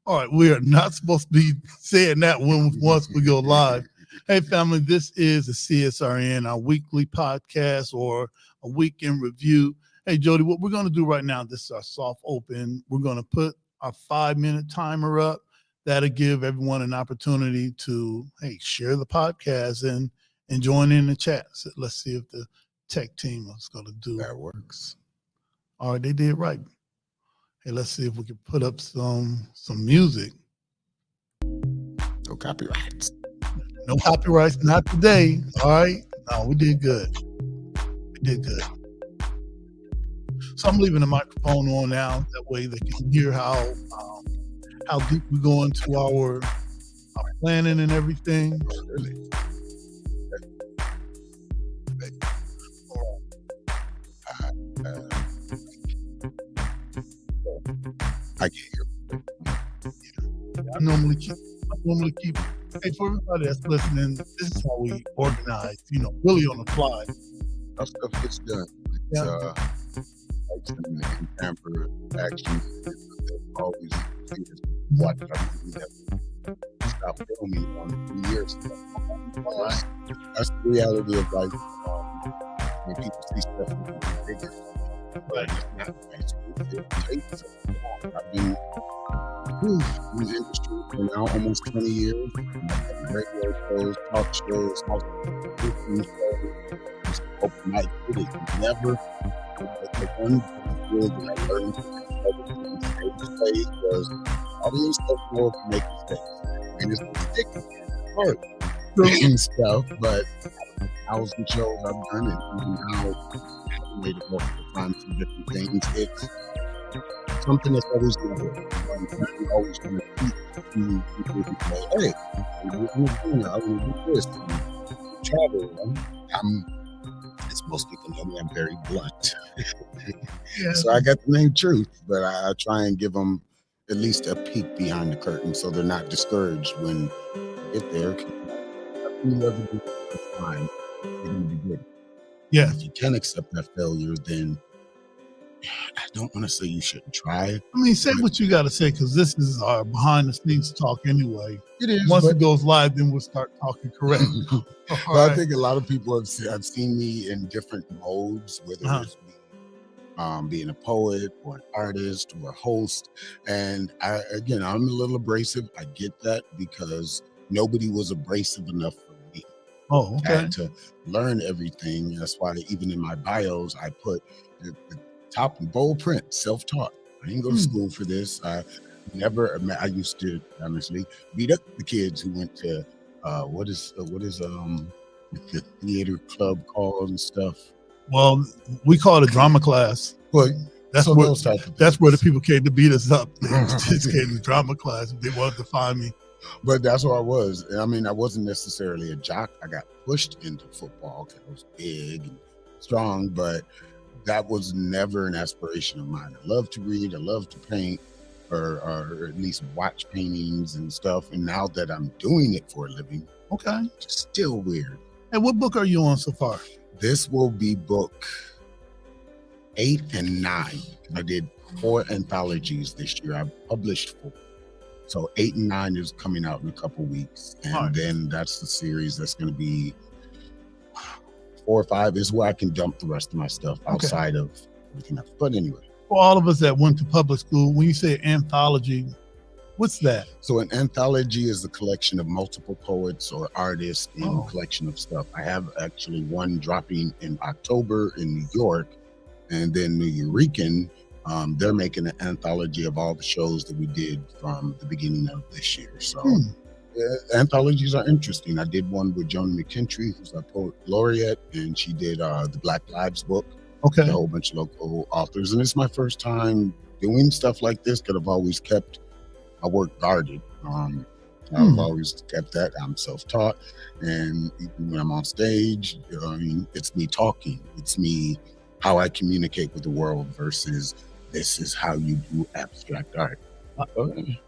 All right, we are not supposed to be saying that once we go live. Hey, family, this is the CSRN, our weekly podcast or a weekend review. Hey, Jody, what we're going to do right now, this is our soft open. We're going to put our 5-minute timer up. That'll give everyone an opportunity to, hey, share the podcast and join in the chat. So let's see if the tech team is going to do that. Works. All right, they did right. Hey, let's see if we can put up some music. No copyrights. No copyrights, not today. All right. No, we did good. We did good. So I'm leaving the microphone on now. That way they can hear how deep we go into our planning and everything. Really? I can't hear. I normally keep. Hey, for everybody that's listening, this is how we organize. Really on the fly. That stuff gets done. It's like something that can tamper action. Always watch stop filming on 3 years ago. That's the reality of life. When people see stuff bigger. But it's not nice. It takes I've been in the industry for now almost 20 years. Radio shows, talk shows, cooking shows, open mic. It is never the one thing that I learned from the stage was audience doesn't know if you make mistakes. And it's ridiculous. Hard and stuff, but 1,000 shows I've done and even now I've made it multiple times from different things. It's something that's always going to work. I'm always going to keep people who say, hey, I want to do this. And travel. As most people know me, I'm very blunt. Yeah. So I got the name Truth, but I try and give them at least a peek behind the curtain so they're not discouraged when they get there. Fine. You're going to be good. Yeah. If you can accept that failure, then I don't want to say you shouldn't try. I mean, say what you got to say, because this is our behind the scenes talk anyway. It is. Once it goes live, then we'll start talking correct. Well, I think a lot of people have seen me in different modes, whether it's being a poet or an artist or a host. And I'm a little abrasive. I get that because nobody was abrasive enough for me. Oh, okay. I had to learn everything. That's why even in my bios, I put the top in bold print, self-taught. I didn't go to school for this. I used to honestly beat up the kids who went to what is the theater club called and stuff. Well, we call it a drama class. Well, that's so where the people came to beat us up. They just came to drama class. They wanted to find me. But that's where I was. I mean, I wasn't necessarily a jock. I got pushed into football because I was big and strong, but that was never an aspiration of mine. I love to read. I love to paint, or at least watch paintings and stuff. And now that I'm doing it for a living, okay, it's still weird. And what book are you on so far? This will be book 8 and 9. I did 4 anthologies this year. I published 4. So 8 and 9 is coming out in a couple weeks. And then that's the series that's going to be 4 or 5 is where I can dump the rest of my stuff outside of everything else. But anyway. For all of us that went to public school, when you say anthology, what's that? So an anthology is a collection of multiple poets or artists in a collection of stuff. I have actually one dropping in October in New York, and then New Eurekan, they're making an anthology of all the shows that we did from the beginning of this year. So anthologies are interesting. I did one with Joni McKintrey, who's a poet laureate, and she did the Black Lives book. Okay. A whole bunch of local authors. And it's my first time doing stuff like this, because I've always kept my work guarded. I've always kept that. I'm self-taught. And even when I'm on stage, it's me talking. It's me, how I communicate with the world versus this is how you do abstract art.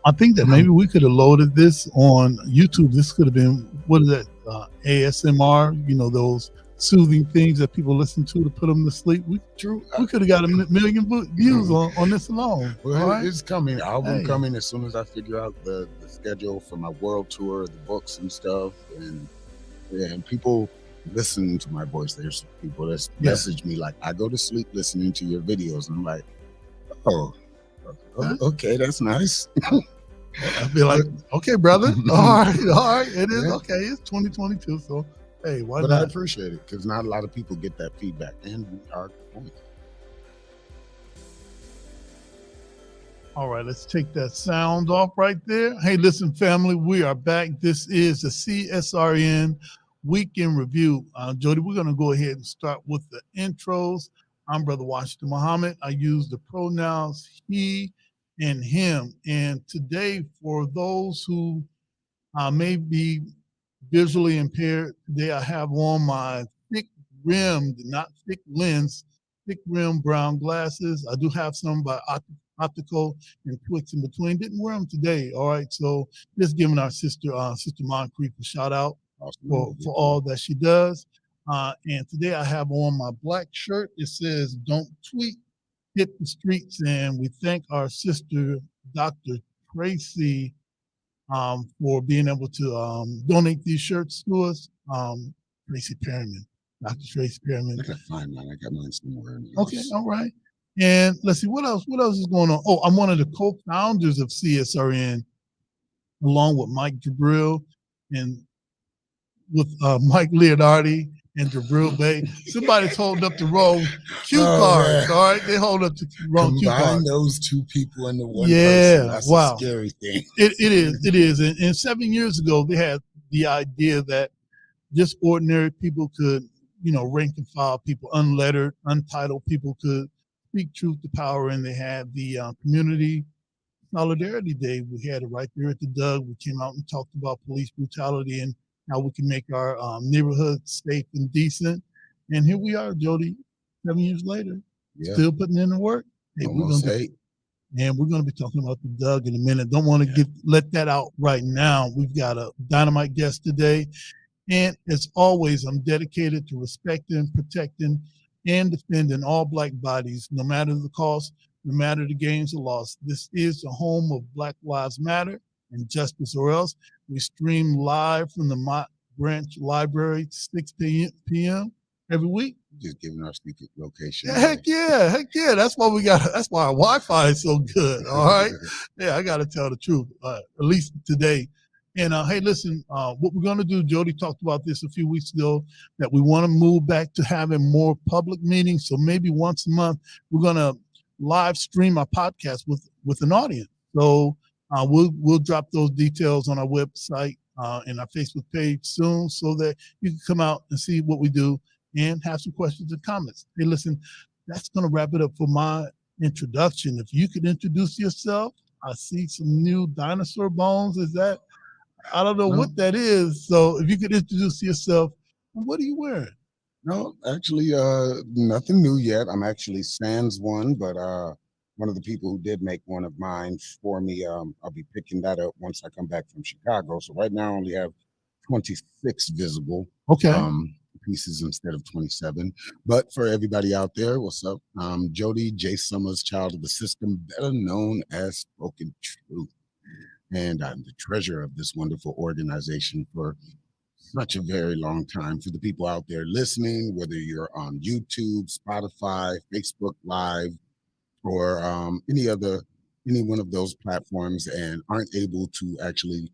I think that maybe we could have loaded this on YouTube. This could have been, what is that, ASMR, those soothing things that people listen to put them to sleep. We could have got a million views on this alone. Well, all right? It's coming. Album Hey. coming as soon as I figure out the schedule for my world tour, the books and stuff, and people listen to my voice. There's people that message me like, I go to sleep listening to your videos, and I'm like, oh, okay, that's nice. I'd be like, okay, brother. All right. It is okay. It's 2022, so hey, why not? But I appreciate it because not a lot of people get that feedback, and we are going. All right, let's take that sound off right there. Hey, listen, family, we are back. This is the CSRN Weekend Review. Jody, we're going to go ahead and start with the intros. I'm Brother Washington Muhammad. I use the pronouns he and him. And today, for those who may be visually impaired, today I have on my thick-rimmed, not thick lens, thick-rimmed brown glasses. I do have some by Optical and Twix in between. Didn't wear them today. All right, so just giving our sister Moncrief a shout out for all that she does. And today I have on my black shirt. It says "Don't tweet, hit the streets," and we thank our sister Dr. Tracy for being able to donate these shirts to us. Tracy Perryman, Dr. Tracy Perryman. I gotta find mine. I got mine somewhere. Okay, all right. And let's see, what else is going on? Oh, I'm one of the co-founders of CSRN, along with Mike Jabril and with Mike Leonardi and Jabril Bay. Somebody's holding up the wrong cue cards, all right? They hold up the wrong cue cards. Combine those two people into one person. That's a scary thing. It is. And 7 years ago, they had the idea that just ordinary people could, rank and file people, unlettered, untitled people could speak truth to power, and they had the Community Solidarity Day. We had it right there at the Doug. We came out and talked about police brutality and how we can make our neighborhoods safe and decent. And here we are, Jody, 7 years later, still putting in the work. Hey, we're going to be talking about the Doug in a minute. Don't want to let that out right now. We've got a dynamite guest today. And as always, I'm dedicated to respecting, protecting, and defending all Black bodies, no matter the cost, no matter the gains or loss. This is the home of Black Lives Matter and Justice or Else. We stream live from the Mott Branch Library, 6 p.m. every week. Just giving our secret location. Heck yeah. That's why our Wi-Fi is so good. All right. Yeah, I got to tell the truth, at least today. And hey, listen, what we're going to do, Jody talked about this a few weeks ago, that we want to move back to having more public meetings. So maybe once a month, we're going to live stream our podcast with an audience. So we'll drop those details on our website and our Facebook page soon, so that you can come out and see what we do and have some questions and comments. Hey, listen, that's going to wrap it up for my introduction. If you could introduce yourself. I see some new dinosaur bones. I don't know what that is. So if you could introduce yourself, what are you wearing? No, actually, nothing new yet. I'm actually Sans one, but one of the people who did make one of mine for me, I'll be picking that up once I come back from Chicago. So right now I only have 26 visible pieces instead of 27. But for everybody out there, what's up? Jody J. Summers, child of the system, better known as Spoken Truth. And I'm the treasurer of this wonderful organization for such a very long time. For the people out there listening, whether you're on YouTube, Spotify, Facebook Live, or any one of those platforms and aren't able to actually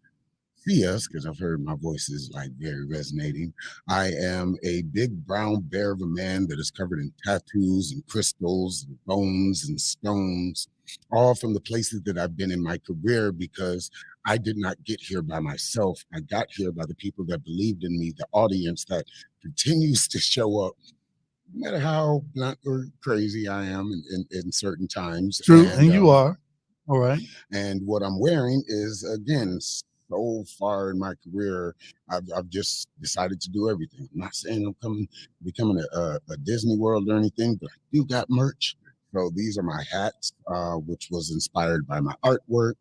see us, because I've heard my voice is like very resonating. I am a big brown bear of a man that is covered in tattoos and crystals and bones and stones, all from the places that I've been in my career, because I did not get here by myself. I got here by the people that believed in me, the audience that continues to show up, no matter how blunt or crazy I am in certain times. True, and you are. All right. And what I'm wearing is, again, so far in my career, I've just decided to do everything. I'm not saying I'm becoming a Disney World or anything, but I do got merch. So these are my hats, which was inspired by my artwork.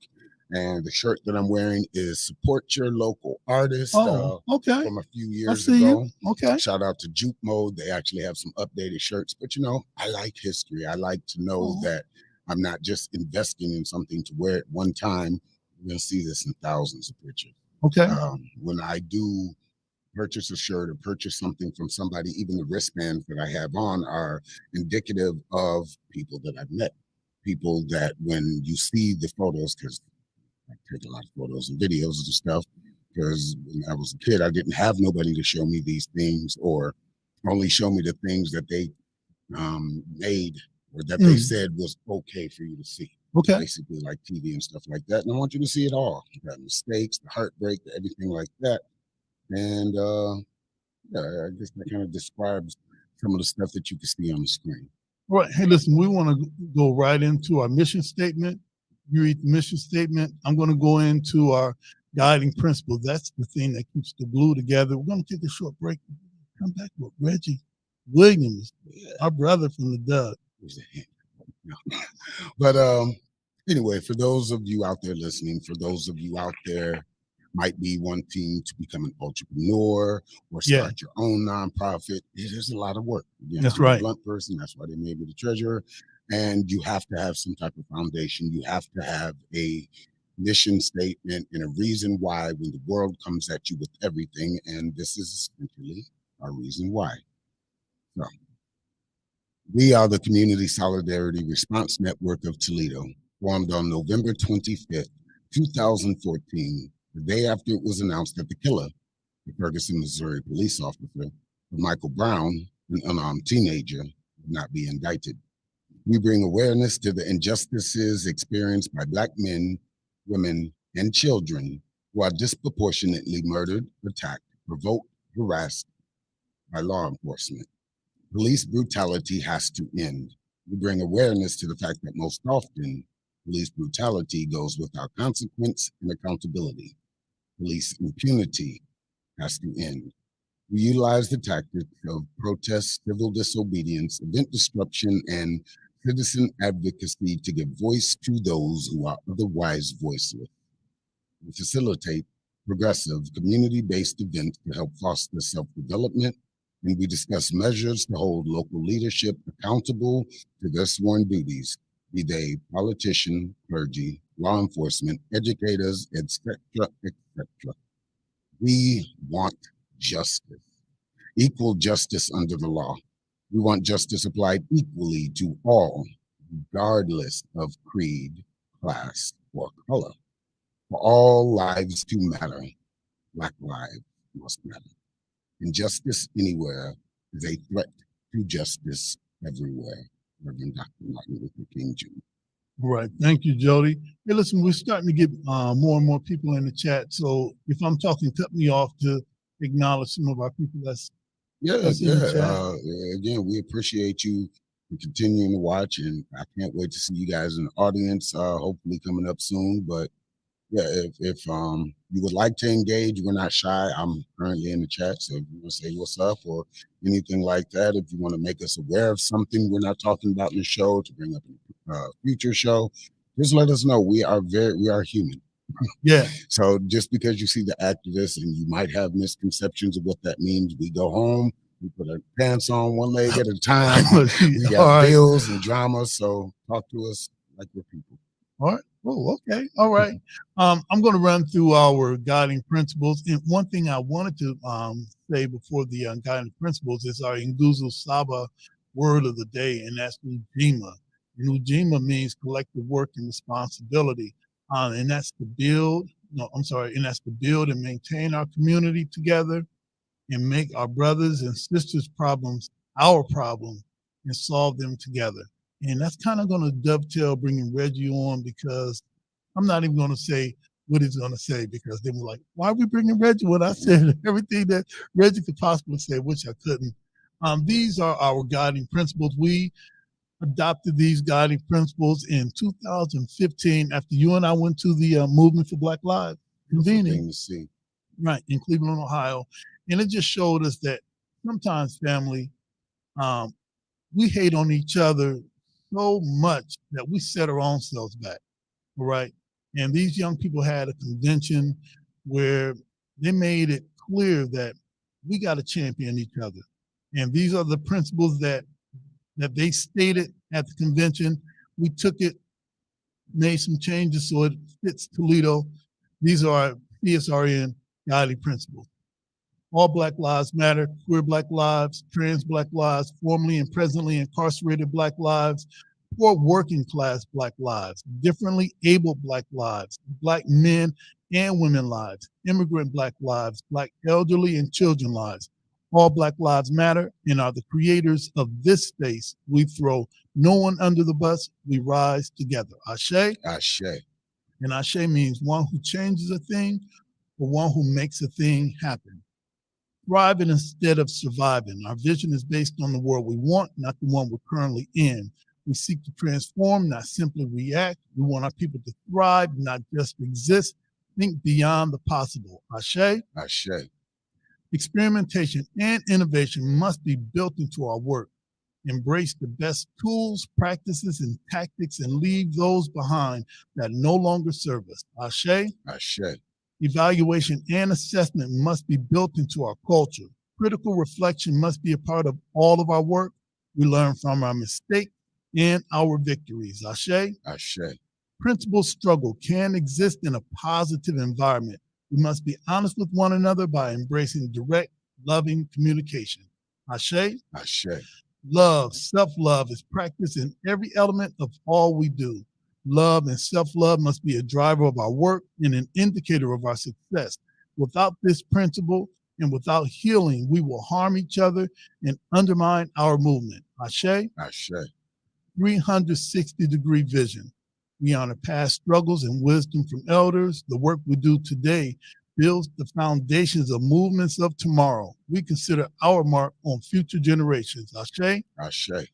And the shirt that I'm wearing is Support Your Local Artist. Okay. From a few I years see ago. you. Okay. Shout out to Juke Mode. They actually have some updated shirts. But I like history. I like to know that I'm not just investing in something to wear it one time. You're gonna see this in thousands of pictures. Okay. When I do purchase a shirt or purchase something from somebody, even the wristbands that I have on are indicative of people that I've met. People that when you see the photos, because I take a lot of photos and videos and stuff, because when I was a kid, I didn't have nobody to show me these things or only show me the things that they made or that they said was okay for you to see. Okay. Basically like TV and stuff like that. And I want you to see it all. The mistakes, the heartbreak, everything like that. And yeah, I guess that kind of describes some of the stuff that you can see on the screen. All right. Hey, listen, we want to go right into our mission statement. You read the mission statement. I'm going to go into our guiding principle. That's the thing that keeps the glue together. We're going to take a short break. Come back with Reggie Williams, our brother from the Dub. But anyway, for those of you out there listening, for those of you out there might be wanting to become an entrepreneur or start your own nonprofit, there's a lot of work. That's right. I'm a blunt person. That's why they made me the treasurer. And you have to have some type of foundation. You have to have a mission statement and a reason why when the world comes at you with everything. And this is essentially our reason why. So we are the Community Solidarity Response Network of Toledo, formed on November 25th, 2014, the day after it was announced that the killer, the Ferguson, Missouri police officer, Michael Brown, an unarmed teenager, would not be indicted. We bring awareness to the injustices experienced by Black men, women, and children who are disproportionately murdered, attacked, provoked, harassed by law enforcement. Police brutality has to end. We bring awareness to the fact that most often, police brutality goes without consequence and accountability. Police impunity has to end. We utilize the tactics of protest, civil disobedience, event disruption, and citizen advocacy to give voice to those who are otherwise voiceless. We facilitate progressive, community-based events to help foster self-development, and we discuss measures to hold local leadership accountable to their sworn duties, be they politician, clergy, law enforcement, educators, etc., etc. We want justice, equal justice under the law. We want justice applied equally to all, regardless of creed, class, or color. For all lives to matter, Black lives must matter. Injustice anywhere is a threat to justice everywhere. Reverend Dr. Martin Luther King Jr. All right. Thank you, Jody. Hey, listen, we're starting to get more and more people in the chat. So if I'm talking, cut me off to acknowledge some of our people that's in the chat. Again, we appreciate you for continuing to watch, and I can't wait to see you guys in the audience, hopefully coming up soon. But yeah, if you would like to engage, we're not shy. I'm currently in the chat, so if you want to say what's up or anything like that, if you want to make us aware of something we're not talking about in the show to bring up in a future show, just let us know. We are human. Yeah. So just because you see the activists and you might have misconceptions of what that means, we go home, we put our pants on one leg at a time. We got bills and drama, so talk to us like we're people. All right. Oh, okay. All right. I'm going to run through our guiding principles. And one thing I wanted to say before the guiding principles is our Nguzo Saba word of the day, and that's Ujima. And Ujima means collective work and responsibility. And that's to build, and that's to build and maintain our community together and make our brothers and sisters' problems our problem and solve them together. And that's kind of going to dovetail bringing Reggie on, because I'm not even going to say what he's going to say, because they were like, why are we bringing Reggie? What I said, everything that Reggie could possibly say, which I couldn't. These are our guiding principles. We adopted these guiding principles in 2015 after you and I went to the Movement for Black Lives convening, right, in Cleveland, Ohio. And it just showed us that sometimes, family, we hate on each other so much that we set our own selves back, all right? And these young people had a convention where they made it clear that we got to champion each other. And these are the principles that they stated at the convention. We took it, made some changes so it fits Toledo. These are CSRN guiding principles. All Black lives matter, queer Black lives, trans Black lives, formerly and presently incarcerated Black lives, poor working class Black lives, differently abled Black lives, Black men and women lives, immigrant Black lives, Black elderly and children lives. All Black lives matter and are the creators of this space. We throw no one under the bus. We rise together. Ashe. Ashe. And Ashe means one who changes a thing or one who makes a thing happen. Thriving instead of surviving. Our vision is based on the world we want, not the one we're currently in. We seek to transform, not simply react. We want our people to thrive, not just exist. Think beyond the possible. Ashe. Ashe. Experimentation and innovation must be built into our work. Embrace the best tools, practices, and tactics and leave those behind that no longer serve us. Ashe. Ashe. Evaluation and assessment must be built into our culture. Critical reflection must be a part of all of our work. We learn from our mistakes and our victories. Ashe. Ashe. Principled struggle can exist in a positive environment. We must be honest with one another by embracing direct, loving communication. Ashe. Ashe. Love, self-love is practiced in every element of all we do. Love and self-love must be a driver of our work and an indicator of our success. Without this principle and without healing, we will harm each other and undermine our movement. Ashe. Ashe. 360-degree vision. We honor past struggles and wisdom from elders. The work we do today builds the foundations of movements of tomorrow. We consider our mark on future generations. Ashe. Ashe.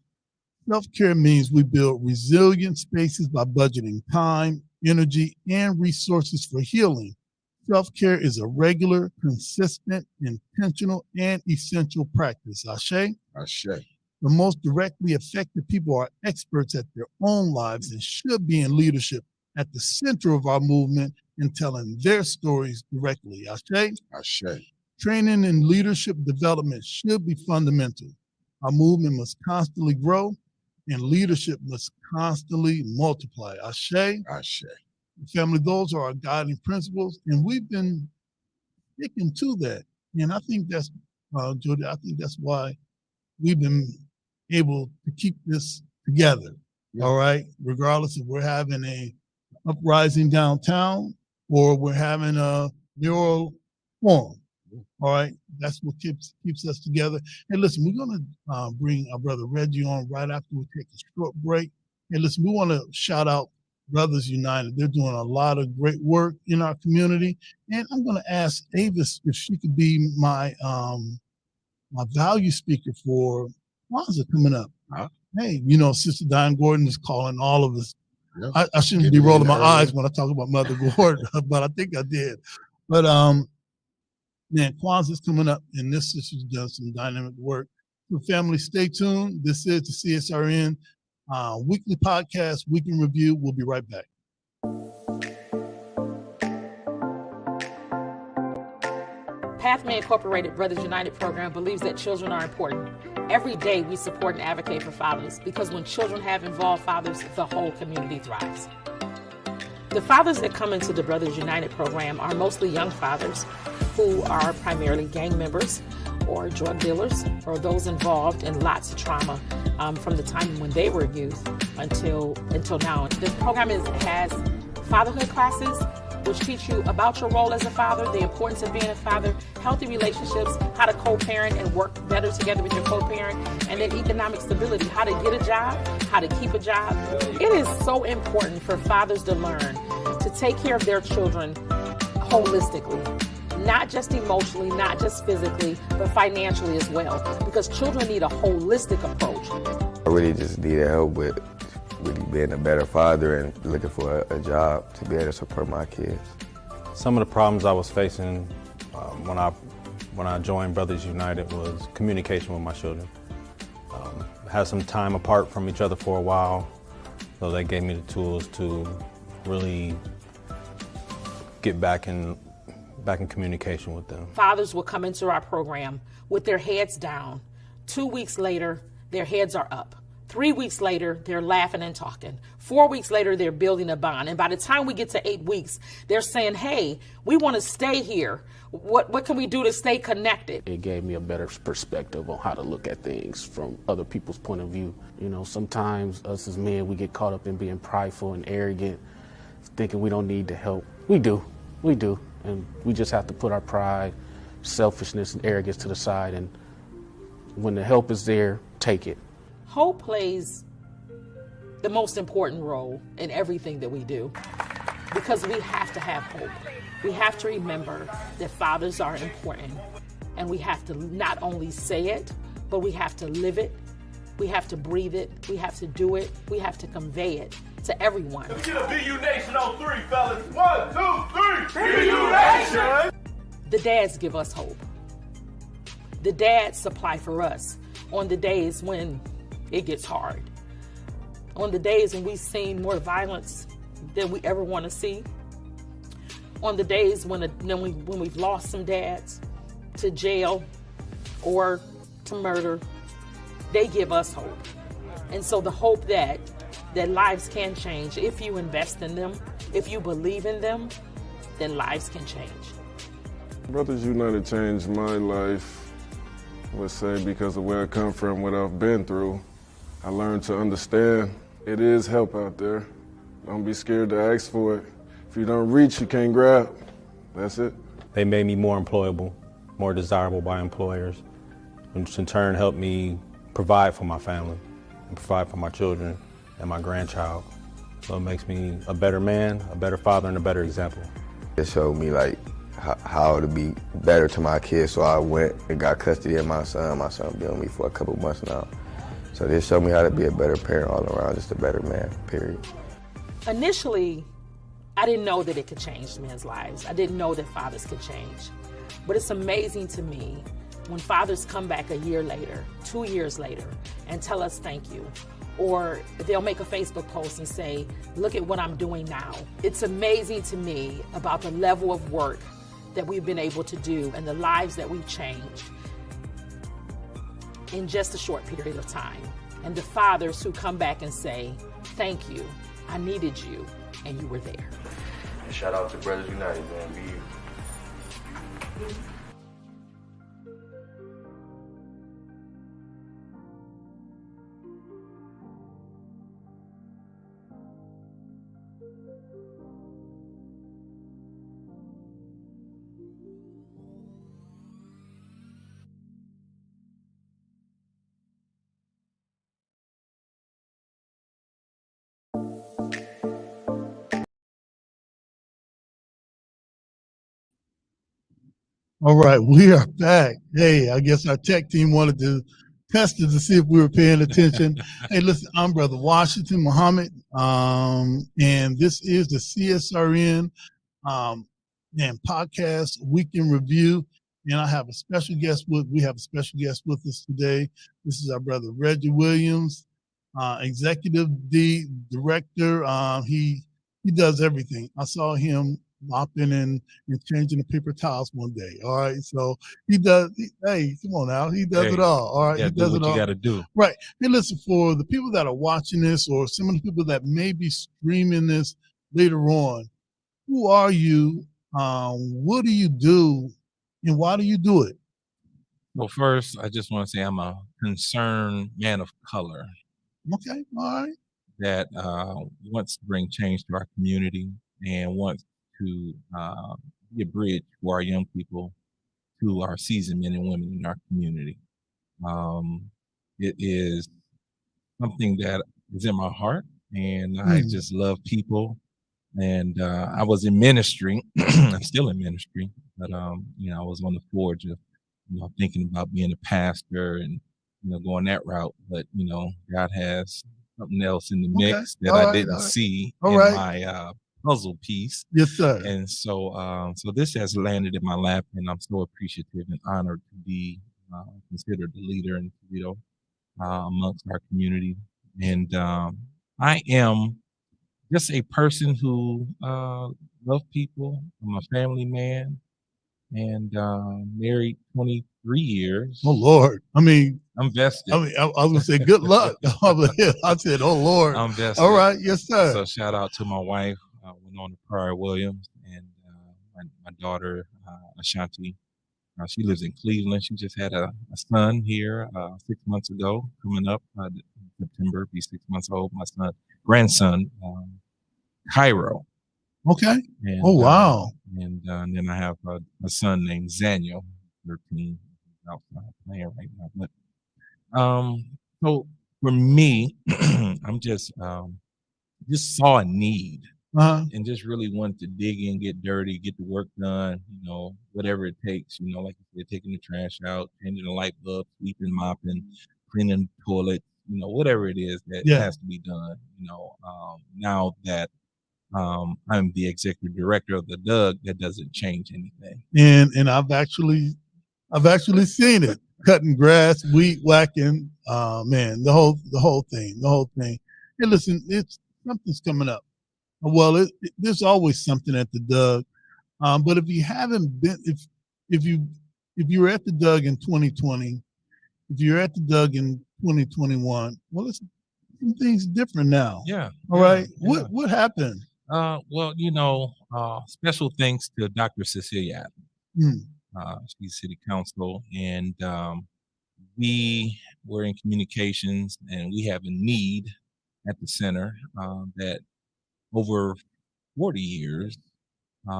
Self-care means we build resilient spaces by budgeting time, energy, and resources for healing. Self-care is a regular, consistent, intentional, and essential practice. Ashe. Ashe. The most directly affected people are experts at their own lives and should be in leadership at the center of our movement and telling their stories directly. Ashe. Ashe. Training and leadership development should be fundamental. Our movement must constantly grow and leadership must constantly multiply. Ashe. Ashe. Family, those are our guiding principles, and we've been sticking to that. And I think that's, Jody, I think that's why we've been able to keep this together. Yeah. All right, regardless if we're having a uprising downtown or we're having a mural forum. All right, that's what keeps us together. Hey, listen, we're gonna bring our brother Reggie on right after we take a short break. Hey, listen, we want to shout out Brothers United. They're doing a lot of great work in our community, and I'm going to ask Avis if she could be my value speaker for Kwanzaa coming up. Huh? Hey, you know, Sister Diane Gordon is calling all of us. Yep. I shouldn't be rolling my eyes when I talk about Mother Gordon, but I think I did. But man, Kwanzaa's coming up, and this sister's done some dynamic work. So family, stay tuned. This is the CSRN weekly podcast, week in review. We'll be right back. Pathway Incorporated Brothers United program believes that children are important. Every day we support and advocate for fathers because when children have involved fathers, the whole community thrives. The fathers that come into the Brothers United program are mostly young fathers who are primarily gang members or drug dealers or those involved in lots of trauma from the time when they were youth until now. This program has fatherhood classes which teach you about your role as a father, the importance of being a father, healthy relationships, how to co-parent and work better together with your co-parent, and then economic stability, how to get a job, how to keep a job. It is so important for fathers to learn to take care of their children holistically, not just emotionally, not just physically, but financially as well, because children need a holistic approach. I really just needed help with really being a better father and looking for a job to be able to support my kids. Some of the problems I was facing when I joined Brothers United was communication with my children. Had some time apart from each other for a while, so that gave me the tools to really get back in communication with them. Fathers will come into our program with their heads down. 2 weeks later, their heads are up. 3 weeks later, they're laughing and talking. 4 weeks later, they're building a bond. And by the time we get to 8 weeks, they're saying, hey, we want to stay here. What can we do to stay connected? It gave me a better perspective on how to look at things from other people's point of view. You know, sometimes us as men, we get caught up in being prideful and arrogant, thinking we don't need the help. We do. And we just have to put our pride, selfishness, and arrogance to the side. And when the help is there, take it. Hope plays the most important role in everything that we do, because we have to have hope. We have to remember that fathers are important, and we have to not only say it, but we have to live it, we have to breathe it, we have to do it, we have to convey it to everyone. Let's get a BU Nation on 3, fellas. 1, 2, 3. BU Nation! The dads give us hope. The dads supply for us on the days when it gets hard. On the days when we've seen more violence than we ever want to see. On the days when we've lost some dads to jail or to murder, they give us hope. And so the hope that lives can change, if you invest in them, if you believe in them, then lives can change. Brothers United changed my life, I would say, because of where I come from, what I've been through. I learned to understand it is help out there. Don't be scared to ask for it. If you don't reach, you can't grab. That's it. They made me more employable, more desirable by employers, which in turn helped me provide for my family and provide for my children and my grandchild. So it makes me a better man, a better father, and a better example. It showed me like how to be better to my kids, so I went and got custody of my son. My son been with me for a couple months now. So this showed me how to be a better parent all around, just a better man, period. Initially, I didn't know that it could change men's lives. I didn't know that fathers could change. But it's amazing to me when fathers come back a year later, 2 years later, and tell us thank you. Or they'll make a Facebook post and say, look at what I'm doing now. It's amazing to me about the level of work that we've been able to do and the lives that we've changed in just a short period of time. And the fathers who come back and say, thank you, I needed you, and you were there. And shout out to Brothers United, man. All right, we are back. Hey, I guess our tech team wanted to test it to see if we were paying attention. Hey, listen, I'm Brother Washington Muhammad, and this is the CSRN and podcast weekend review. And I have a special guest we have a special guest with us today. This is our brother Reggie Williams, executive director. He does everything. I saw him mopping and changing the paper towels one day. All right, so he does. Hey, come on now, he does it all. All right, yeah, he does do it what all. You got to do. Right. Hey, listen, for the people that are watching this, or some of the people that may be streaming this later on, who are you? What do you do, and why do you do it? Well, first, I just want to say I'm a concerned man of color. Okay, all right. That wants to bring change to our community and wants to be a bridge for our young people to our seasoned men and women in our community. It is something that is in my heart, and I just love people. And I was in ministry. I'm still in ministry, but I was on the forge of thinking about being a pastor and going that route. But God has something else in the mix that I didn't see in my puzzle piece. Yes, sir. And so this has landed in my lap, and I'm so appreciative and honored to be considered the leader in Toledo amongst our community. And I am just a person who love people. I'm a family man, and married 23 years. Oh Lord, I mean, I'm vested. I was gonna say good luck. I said, oh Lord. I'm vested. All right, yes sir. So shout out to my wife, Reggie Williams, and my daughter Ashanti. She lives in Cleveland. She just had a son here 6 months ago. Coming up September, be 6 months old. My grandson, Cairo. Okay. And, oh wow. And then I have a son named Zaniel, 13, outside playing right now. But so for me, I'm just saw a need. And just really wanted to dig in, get dirty, get the work done, whatever it takes, like you said, taking the trash out, changing the light bulb, sweeping, mopping, cleaning the toilet, whatever it is that has to be done. Now that I'm the executive director of the Doug, that doesn't change anything. And I've actually seen it. Cutting grass, weed whacking, man, the whole thing. Hey, listen, something's coming up. Well, there's always something at the Doug, but if you haven't been, if you were at the Doug in 2020, if you're at the Doug in 2021, well, some things different now. Yeah. All right. Yeah. What happened? Well, special thanks to Dr. Cecilia Adams. She's city council, and we were in communications, and we have a need at the center that over 40 years,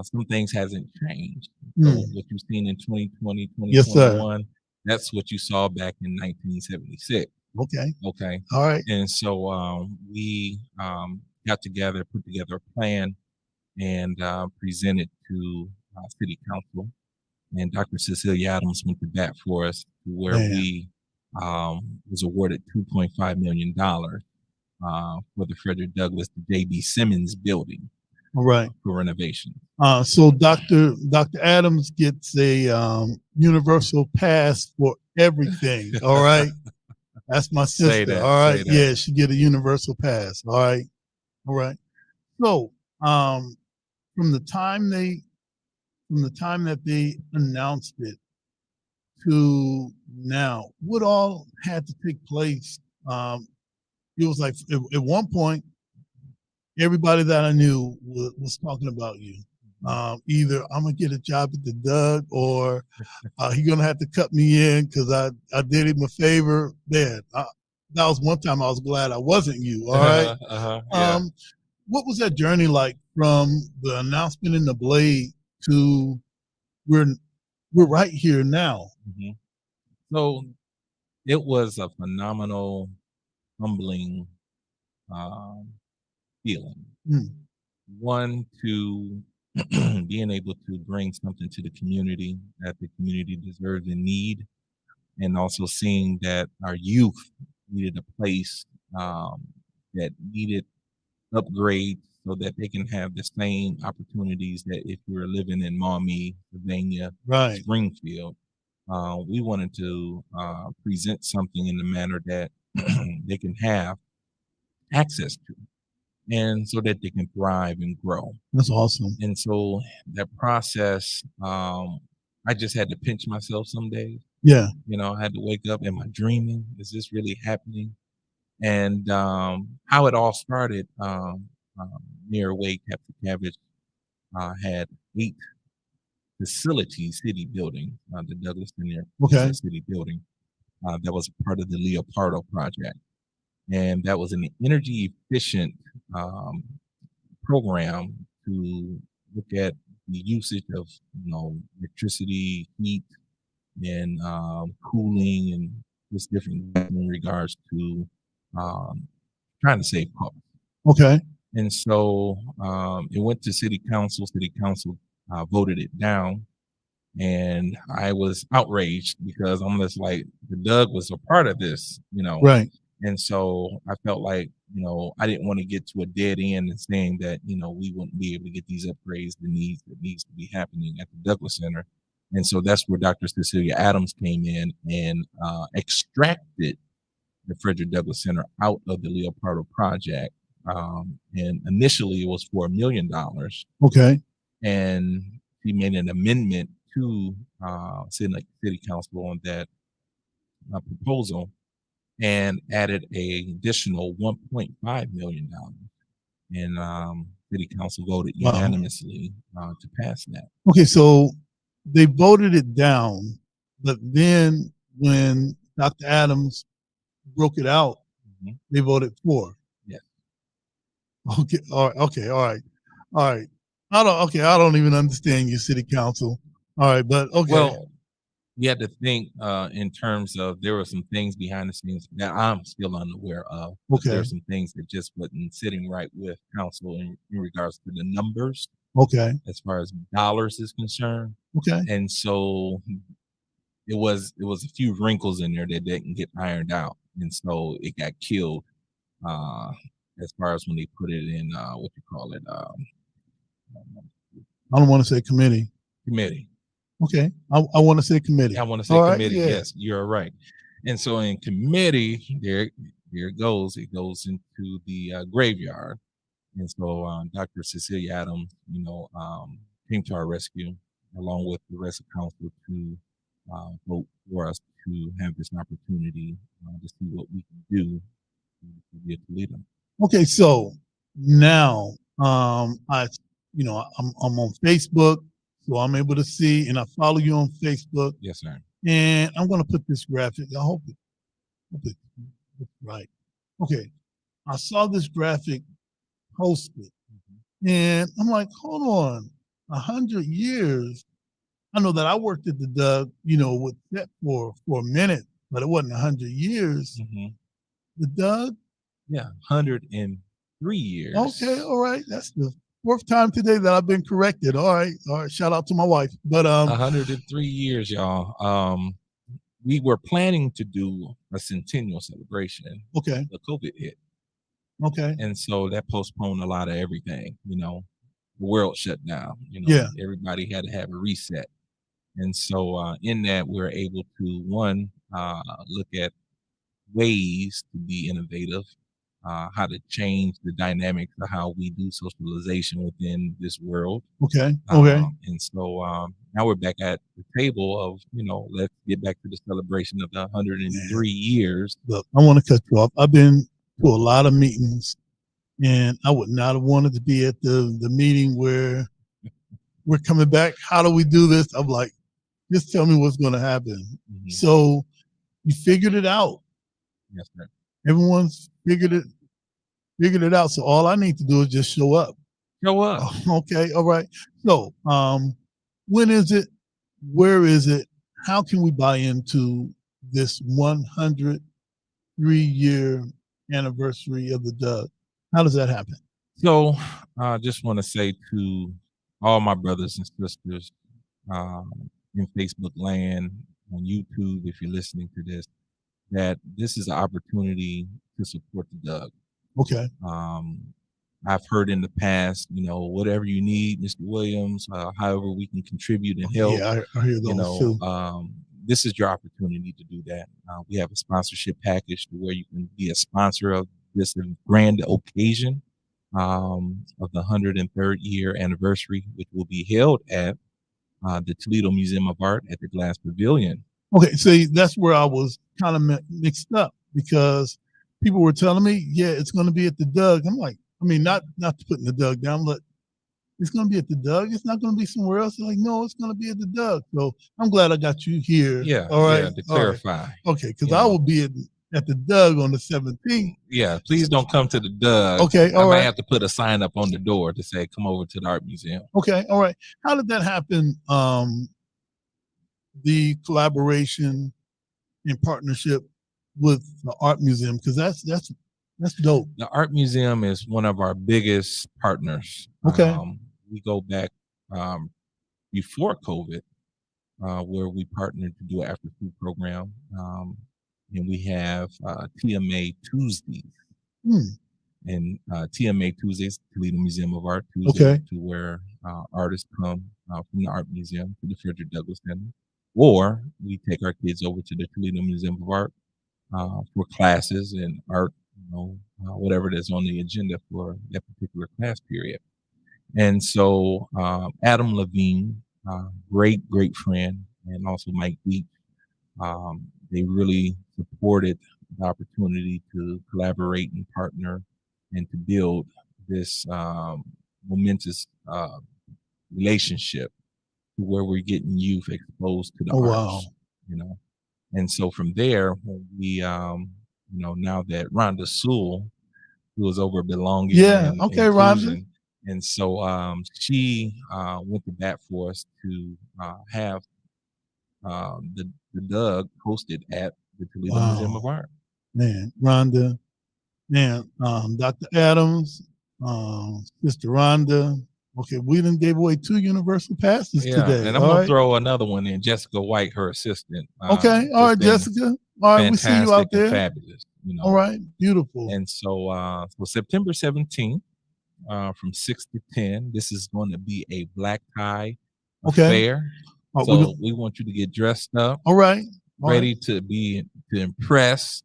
some things hasn't changed. So what you've seen in 2020, 2021, yes, sir. That's what you saw back in 1976. Okay. All right. And so we got together, put together a plan, and presented to city council. And Dr. Cecilia Adams went to bat for us, where we was awarded $2.5 million for the Frederick Douglass, the J.B. Simmons building. All right. For renovation. So Dr. Adams gets a universal pass for everything. All right. That's my sister. Say that, all right. say that. Yeah, she get a universal pass. All right. All right. So from the time that they announced it to now, what all had to take place? It was like at one point, everybody that I knew was talking about you. Either I'm gonna get a job at the Doug, or he's gonna have to cut me in because I did him a favor. That was one time I was glad I wasn't you. All right. Yeah. What was that journey like from the announcement in the Blade to we're right here now? Mm-hmm. So it was a phenomenal, humbling feeling. One, to being able to bring something to the community that the community deserves and need, and also seeing that our youth needed a place that needed upgrades so that they can have the same opportunities that if you were living in Maumee, Pennsylvania, right, Springfield. We wanted to present something in the manner that they can have access to, and so that they can thrive and grow. That's awesome. And so that process, I just had to pinch myself some days. Yeah. I had to wake up. Am I dreaming? Is this really happening? And how it all started, near Wade Cabbage had 8 facilities, city building, the Douglas Center city building, that was part of the Leopardo project. And that was an energy efficient program to look at the usage of electricity, heat, and cooling, and just different in regards to trying to save costs. Okay. And so it went to city council. City council voted it down, and I was outraged because I'm just like, the Doug was a part of this, Right. And so I felt like, I didn't want to get to a dead end and saying that, we wouldn't be able to get these upgrades, that needs to be happening at the Douglas Center. And so that's where Dr. Cecilia Adams came in and extracted the Frederick Douglass Center out of the Leopardo project. And initially it was for $1 million. Okay. and she made an amendment to city council on that proposal and added an additional $1.5 million. And city council voted Wow. unanimously to pass that. Okay, so they voted it down, but then when Dr. Adams broke it out, they voted for. Yes. Okay. All right. Okay. All right. All right. I don't even understand your city council. All right, but okay. Well, you had to think in terms of there were some things behind the scenes that I'm still unaware of. Okay. There are some things that just wasn't sitting right with council in regards to the numbers. Okay. As far as dollars is concerned. Okay. And so it was a few wrinkles in there that didn't get ironed out, and so it got killed. As far as when they put it in what you call it, I don't want to say committee. Committee. Okay. I want to say committee. I want to say all committee. Right? Yeah. Yes, you're right. And so in committee, there it goes. It goes into the graveyard. And so Dr. Cecilia Adams, came to our rescue along with the rest of council to vote for us to have this opportunity to see what we can do to be a Toledo. Okay, so now I'm on Facebook, so I'm able to see, and I follow you on Facebook. Yes, sir. And I'm going to put this graphic. I hope it's right. Okay, I saw this graphic posted, and I'm like, hold on, 100 years. I know that I worked at the Doug, with that for a minute, but it wasn't 100 years. The Doug. Yeah, 103 years. Okay, all right. That's the fourth time today that I've been corrected. All right. Shout out to my wife. But 103 years, y'all. We were planning to do a centennial celebration. Okay. The COVID hit. Okay. And so that postponed a lot of everything. The world shut down. Yeah. Everybody had to have a reset. And so in that, we're able to look at ways to be innovative. How to change the dynamics of how we do socialization within this world. Okay. Okay. And so now we're back at the table of, let's get back to the celebration of the 103 years. Look, I want to cut you off. I've been to a lot of meetings, and I would not have wanted to be at the meeting where we're coming back. How do we do this? I'm like, just tell me what's going to happen. So you figured it out. Yes, sir. Everyone's figured it out. So all I need to do is just show up. Show up. Okay. All right. So when is it? Where is it? How can we buy into this 103-year anniversary of the Doug? How does that happen? So I just want to say to all my brothers and sisters in Facebook land, on YouTube, if you're listening to this, that this is an opportunity to support the Doug. Okay. I've heard in the past, whatever you need, Mr. Williams, however we can contribute and help. Yeah, I hear those too. This is your opportunity to do that. We have a sponsorship package to where you can be a sponsor of this grand occasion of the 103rd year anniversary, which will be held at the Toledo Museum of Art at the Glass Pavilion. Okay, see, that's where I was kind of mixed up, because people were telling me, yeah, it's going to be at the Doug. I'm like, not putting the Doug down, but it's going to be at the Doug. It's not going to be somewhere else. They're like, no, it's going to be at the Doug. So I'm glad I got you here. Yeah. All right. Yeah, to clarify. Right. Okay, because I will be at the Doug on the 17th. Yeah, please don't come to the Doug. Okay, I might have to put a sign up on the door to say, come over to the art museum. Okay, all right. How did that happen? The collaboration and partnership with the art museum, because that's dope. The art museum is one of our biggest partners. Okay. We go back before COVID, where we partnered to do an after school program. And we have TMA Tuesdays. And TMA Tuesdays, Toledo Museum of Art Tuesdays, to where artists come from the art museum to the Frederick Douglass Center, or we take our kids over to the Toledo Museum of Art for classes and art, whatever that's on the agenda for that particular class period. And so Adam Levine, great friend, and also Mike Beach, they really supported the opportunity to collaborate and partner and to build this momentous relationship to where we're getting youth exposed to the Oh, arts, wow. you know. And so from there, when we, now that Rhonda Sewell, who was over belonging and Okay, inclusion, and so she went to bat for us to have the Doug hosted at the Toledo Museum of Art. Man, Rhonda, man, Dr. Adams, Sister Rhonda. Okay, we done gave away 2 Universal passes today. And I'm gonna throw another one in, Jessica White, her assistant. Okay, all right, Jessica. All right, we see you out there. Fabulous, All right, beautiful. And so, September 17th, from 6 to 10, this is going to be a black tie affair. So we want you to get dressed up. All right. Ready to impress,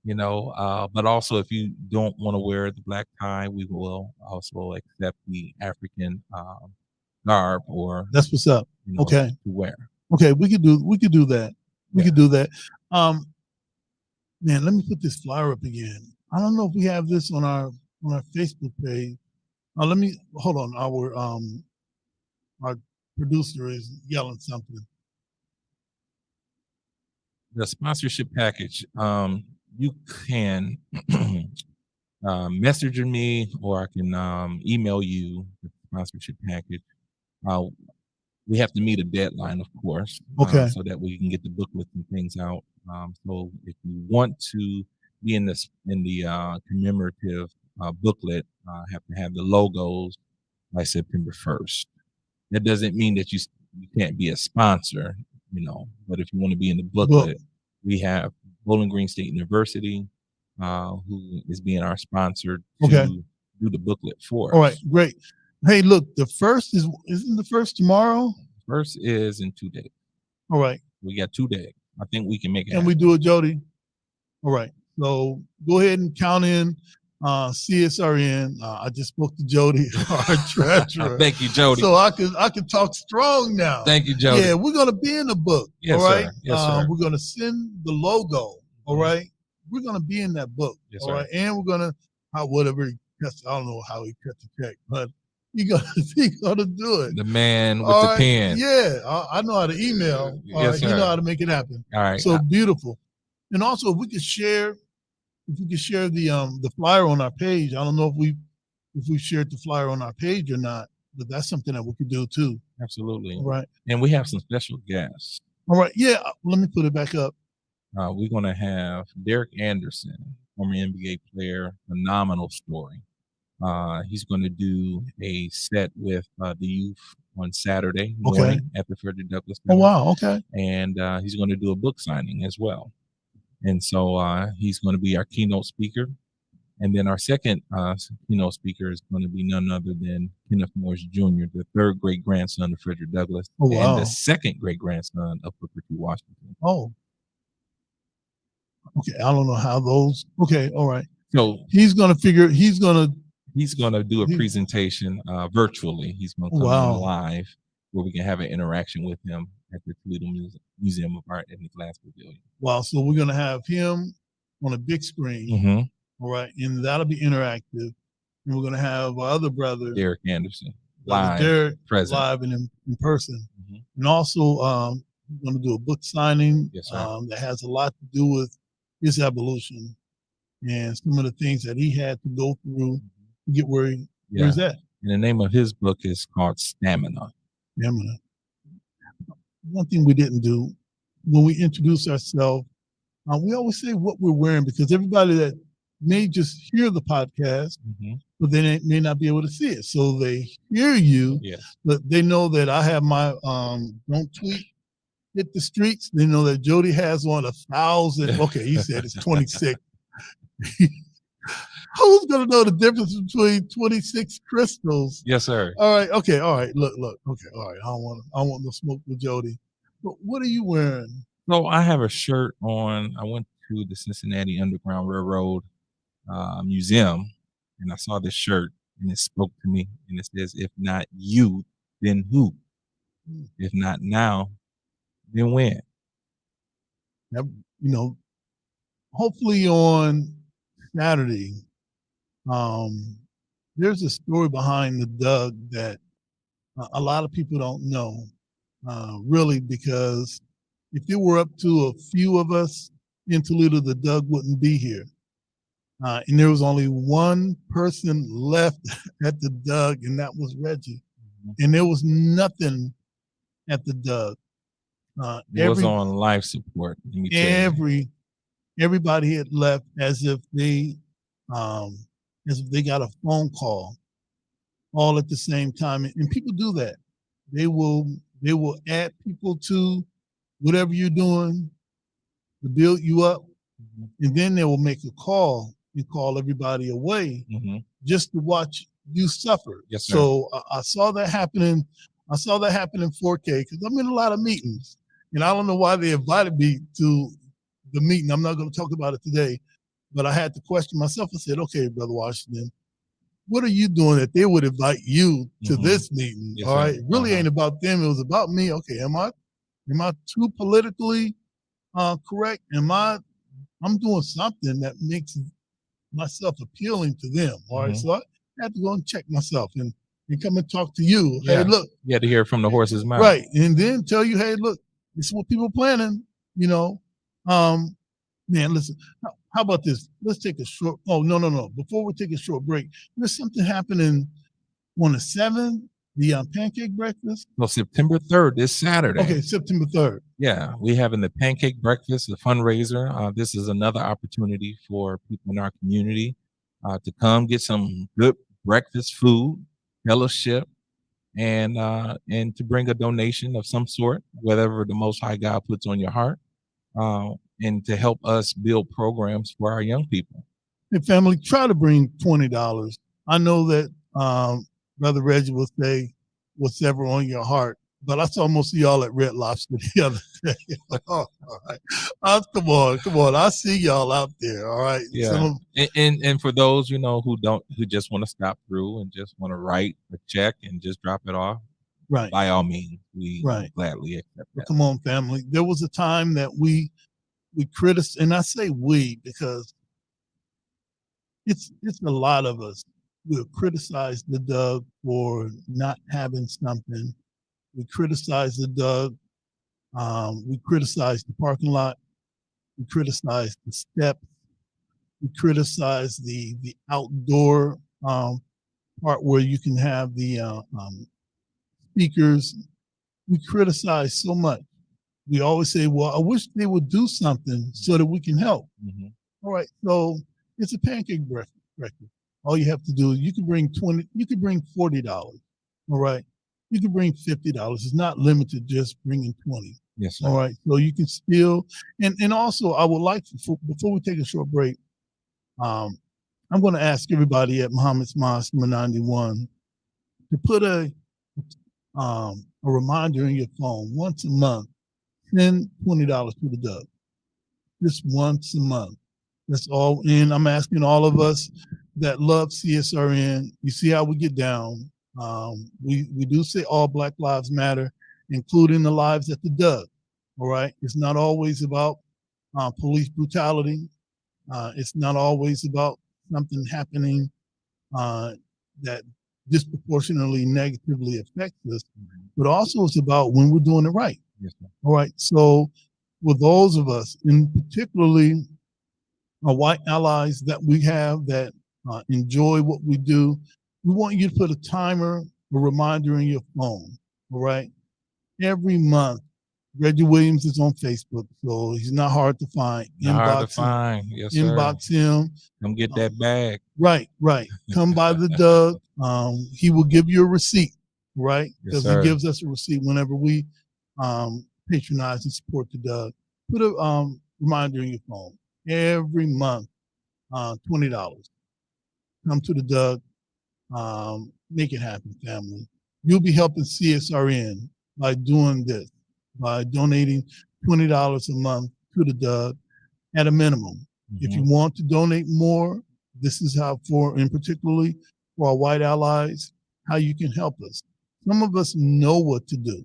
but also if you don't want to wear the black tie, we will also accept the African garb or that's what's up. To wear. Okay, we could do that. We could do that. Man, let me put this flyer up again. I don't know if we have this on our Facebook page. Let me hold on. Our producer is yelling something. The sponsorship package, you can message me, or I can email you the sponsorship package. We have to meet a deadline, of course, so that we can get the booklets and things out. So if you want to be in the commemorative booklet, have to have the logos by September 1st. That doesn't mean that you can't be a sponsor, but if you want to be in the booklet, we have Bowling Green State University, who is being our sponsor to do the booklet for us. All right, great. Hey, look, the first isn't the first tomorrow? First is in 2 days. All right. We got 2 days. I think we can make it. And we do it, Jody. All right. So go ahead and count in CSRN. I just spoke to Jody, our treasurer. Thank you, Jody. So I can talk strong now. Thank you, Jody. Yeah, we're gonna be in the book. Yes, all right. Sir. Yes, sir. We're gonna send the logo. All right. We're gonna be in that book. Yes, all sir. right. And we're gonna whatever he cuts. I don't know how he cut the check, but he gonna do it. The man with the pen. Yeah, I know how to email. Yes, sir. You know how to make it happen. All right. So beautiful. And also, if we could share the flyer on our page. I don't know if we shared the flyer on our page or not, but that's something that we could do too. Absolutely. All right. And we have some special guests. All right. Yeah. Let me put it back up. We're going to have Derek Anderson, former NBA player, phenomenal story. He's going to do a set with the youth on Saturday morning at the Frederick Douglass Center. Oh, wow. Okay. And he's going to do a book signing as well. And so he's going to be our keynote speaker. And then our second keynote speaker is going to be none other than Kenneth Morris Jr., the third great-grandson of Frederick Douglass, and the second great-grandson of Booker T. Washington. Oh. Okay, I don't know how those. Okay, all right. So he's going to do a presentation virtually. He's going to come in live where we can have an interaction with him at the Toledo Museum of Art in the Glass Pavilion. Wow, so we're going to have him on a big screen, all right, and that'll be interactive. And we're going to have our other brother, Derek Anderson, live present. Live and in person. And also, we're going to do a book signing that has a lot to do with his evolution and some of the things that he had to go through to get where he's at. And the name of his book is called Stamina. Stamina. One thing we didn't do when we introduce ourselves, we always say what we're wearing, because everybody that may just hear the podcast, but they may not be able to see it. So they hear you, but they know that I have my don't tweet, hit the streets. They know that Jody has on 1,000. Okay, he said it's 26. Who's gonna know the difference between 26 crystals? Yes, sir. All right. Okay. All right. Look. Okay. All right. I don't want no smoke with Jody. But what are you wearing? So I have a shirt on. I went to the Cincinnati Underground Railroad Museum, and I saw this shirt, and it spoke to me. And it says, if not you, then who? If not now, then when? Now, you know, hopefully on Saturday, there's a story behind the Doug that a lot of people don't know, really, because if it were up to a few of us in Toledo, the Doug wouldn't be here. And there was only one person left at the Doug, and that was Reggie. And there was nothing at the Doug. It was on life support. Let me tell you. Everybody had left as if they got a phone call all at the same time. And people do that. They will add people to whatever you're doing to build you up, and then they will make a call and call everybody away just to watch you suffer. Yes, sir. So I saw that happening. I saw that happen in 4K because I'm in a lot of meetings, and I don't know why they invited me to the meeting. I'm not going to talk about it today, but I had to question myself. I said, okay, Brother Washington, what are you doing that they would invite you to this meeting? Yes, all right. sir. It really ain't about them. It was about me. Okay. Am I too politically correct? I'm doing something that makes myself appealing to them. All right. So I had to go and check myself and come and talk to you. Yeah. Hey, look. You had to hear from the horse's mouth. Right. And then tell you, hey, look, this is what people are planning, you know. Man, listen, how about this? Let's take a short, no. Before we take a short break, there's something happening on the 7th, the Pancake Breakfast. Well, September 3rd, this Saturday. Okay, September 3rd. Yeah, we having the Pancake Breakfast, the fundraiser. This is another opportunity for people in our community to come get some good breakfast food, fellowship, and to bring a donation of some sort, whatever the Most High God puts on your heart. And to help us build programs for our young people. Hey, family, try to bring $20. I know that Brother Reggie will say whatever on your heart, but I saw most of y'all at Red Lobster the other day. All right. Come on. I see y'all out there. All right. Yeah. And for those, who just want to stop through and just want to write a check and just drop it off. Right. By all means, we gladly accept that. Come on, family. There was a time that we criticized, and I say we because it's a lot of us. We'll criticize the Doug for not having something. We criticize the Doug. We criticize the parking lot. We criticize the steps. We criticize the outdoor part where you can have the speakers. We criticize so much. We always say, well, I wish they would do something so that we can help. All right, so it's a pancake breakfast. All you have to do is you can bring $40. All right, you can bring $50. It's not limited just bringing 20. Yes, sir. All right, so you can still, and also I would like to, before we take a short break, I'm going to ask everybody at Muhammad's Mosque number 91 to put a reminder in your phone once a month. Send $20 to the Doug, just once a month. That's all. And I'm asking all of us that love CSRN. You see how we get down. We do say all Black lives matter, including the lives at the Doug. All right. It's not always about police brutality. It's not always about something happening that disproportionately negatively affects us, but also it's about when we're doing it right. Yes, sir. All right. So with those of us, and particularly our white allies that we have that enjoy what we do, we want you to put a timer, a reminder in your phone. All right. Every month, Reggie Williams is on Facebook, so he's not hard to find. Yes, sir. Inbox him. Come get that bag. Right. Come by the Doug. He will give you a receipt, right? Because he gives us a receipt whenever we patronize and support the Doug. Put a reminder in your phone. Every month, $20. Come to the Doug. Make it happen, family. You'll be helping CSRN by doing this, by donating $20 a month to the Doug at a minimum. If you want to donate more, this is how and particularly for our white allies, how you can help us. Some of us know what to do,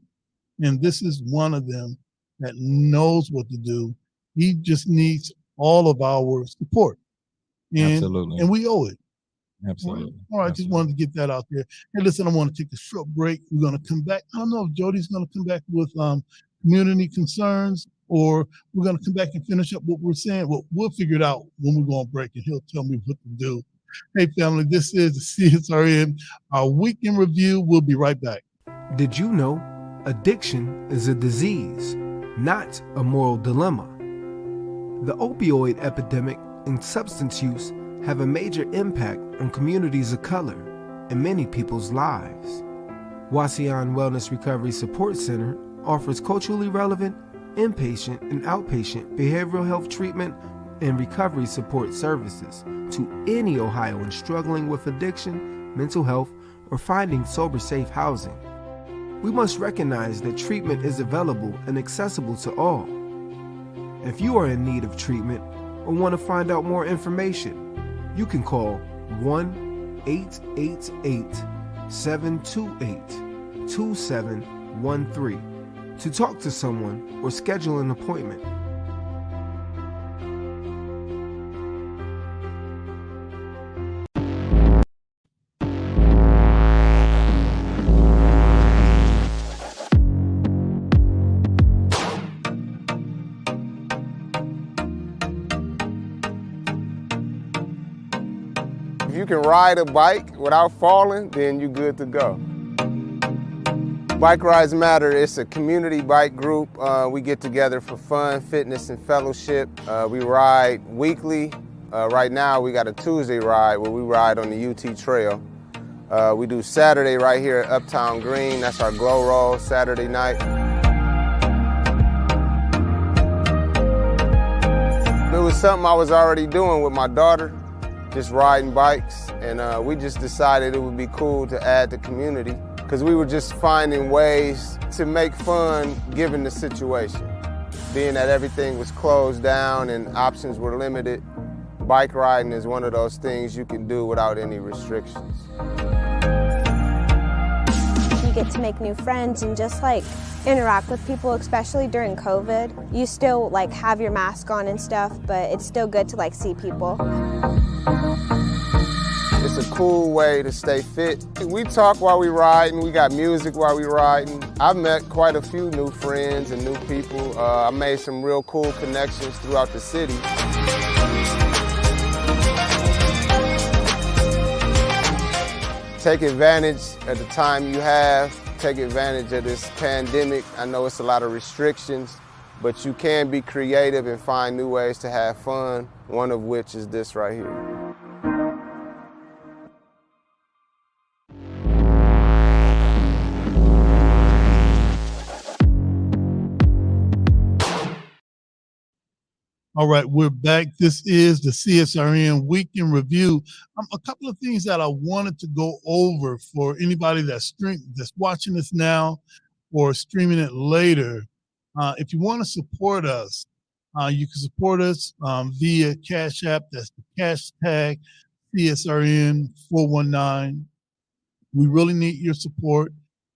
and this is one of them that knows what to do. He just needs all of our support. Absolutely. And we owe it. Absolutely. All right, I just wanted to get that out there. Hey, listen, I want to take a short break. We're going to come back. I don't know if Jody's going to come back with community concerns, or we're going to come back and finish up what we're saying. Well, we'll figure it out when we go on break, and he'll tell me what to do. Hey, family, this is the CSRN, our week in review. We'll be right back. Did you know addiction is a disease, not a moral dilemma? The opioid epidemic and substance use have a major impact on communities of color and many people's lives. Wasion Wellness Recovery Support Center offers culturally relevant inpatient and outpatient behavioral health treatment and recovery support services to any Ohioan struggling with addiction, mental health, or finding sober, safe housing. We must recognize that treatment is available and accessible to all. If you are in need of treatment or want to find out more information, you can call 1-888-728-2713 to talk to someone or schedule an appointment. If you can ride a bike without falling, then you're good to go. Bike Rides Matter, it's a community bike group. We get together for fun, fitness, and fellowship. We ride weekly. Right now we got a Tuesday ride where we ride on the UT Trail. We do Saturday right here at Uptown Green. That's our glow roll Saturday night. It was something I was already doing with my daughter, just riding bikes, and we just decided it would be cool to add the community because we were just finding ways to make fun given the situation. Being that everything was closed down and options were limited, bike riding is one of those things you can do without any restrictions. You get to make new friends and just like interact with people, especially during COVID. You still like have your mask on and stuff, but it's still good to like see people. It's a cool way to stay fit. We talk while we riding, we got music while we riding. I've met quite a few new friends and new people. I made some real cool connections throughout the city. Take advantage of the time you have. Take advantage of this pandemic. I know it's a lot of restrictions, but you can be creative and find new ways to have fun, one of which is this right here. All right, we're back. This is the CSRN Week in Review. A couple of things that I wanted to go over for anybody that's watching this now or streaming it later. If you want to support us, you can support us via Cash App. That's the hashtag CSRN419. We really need your support.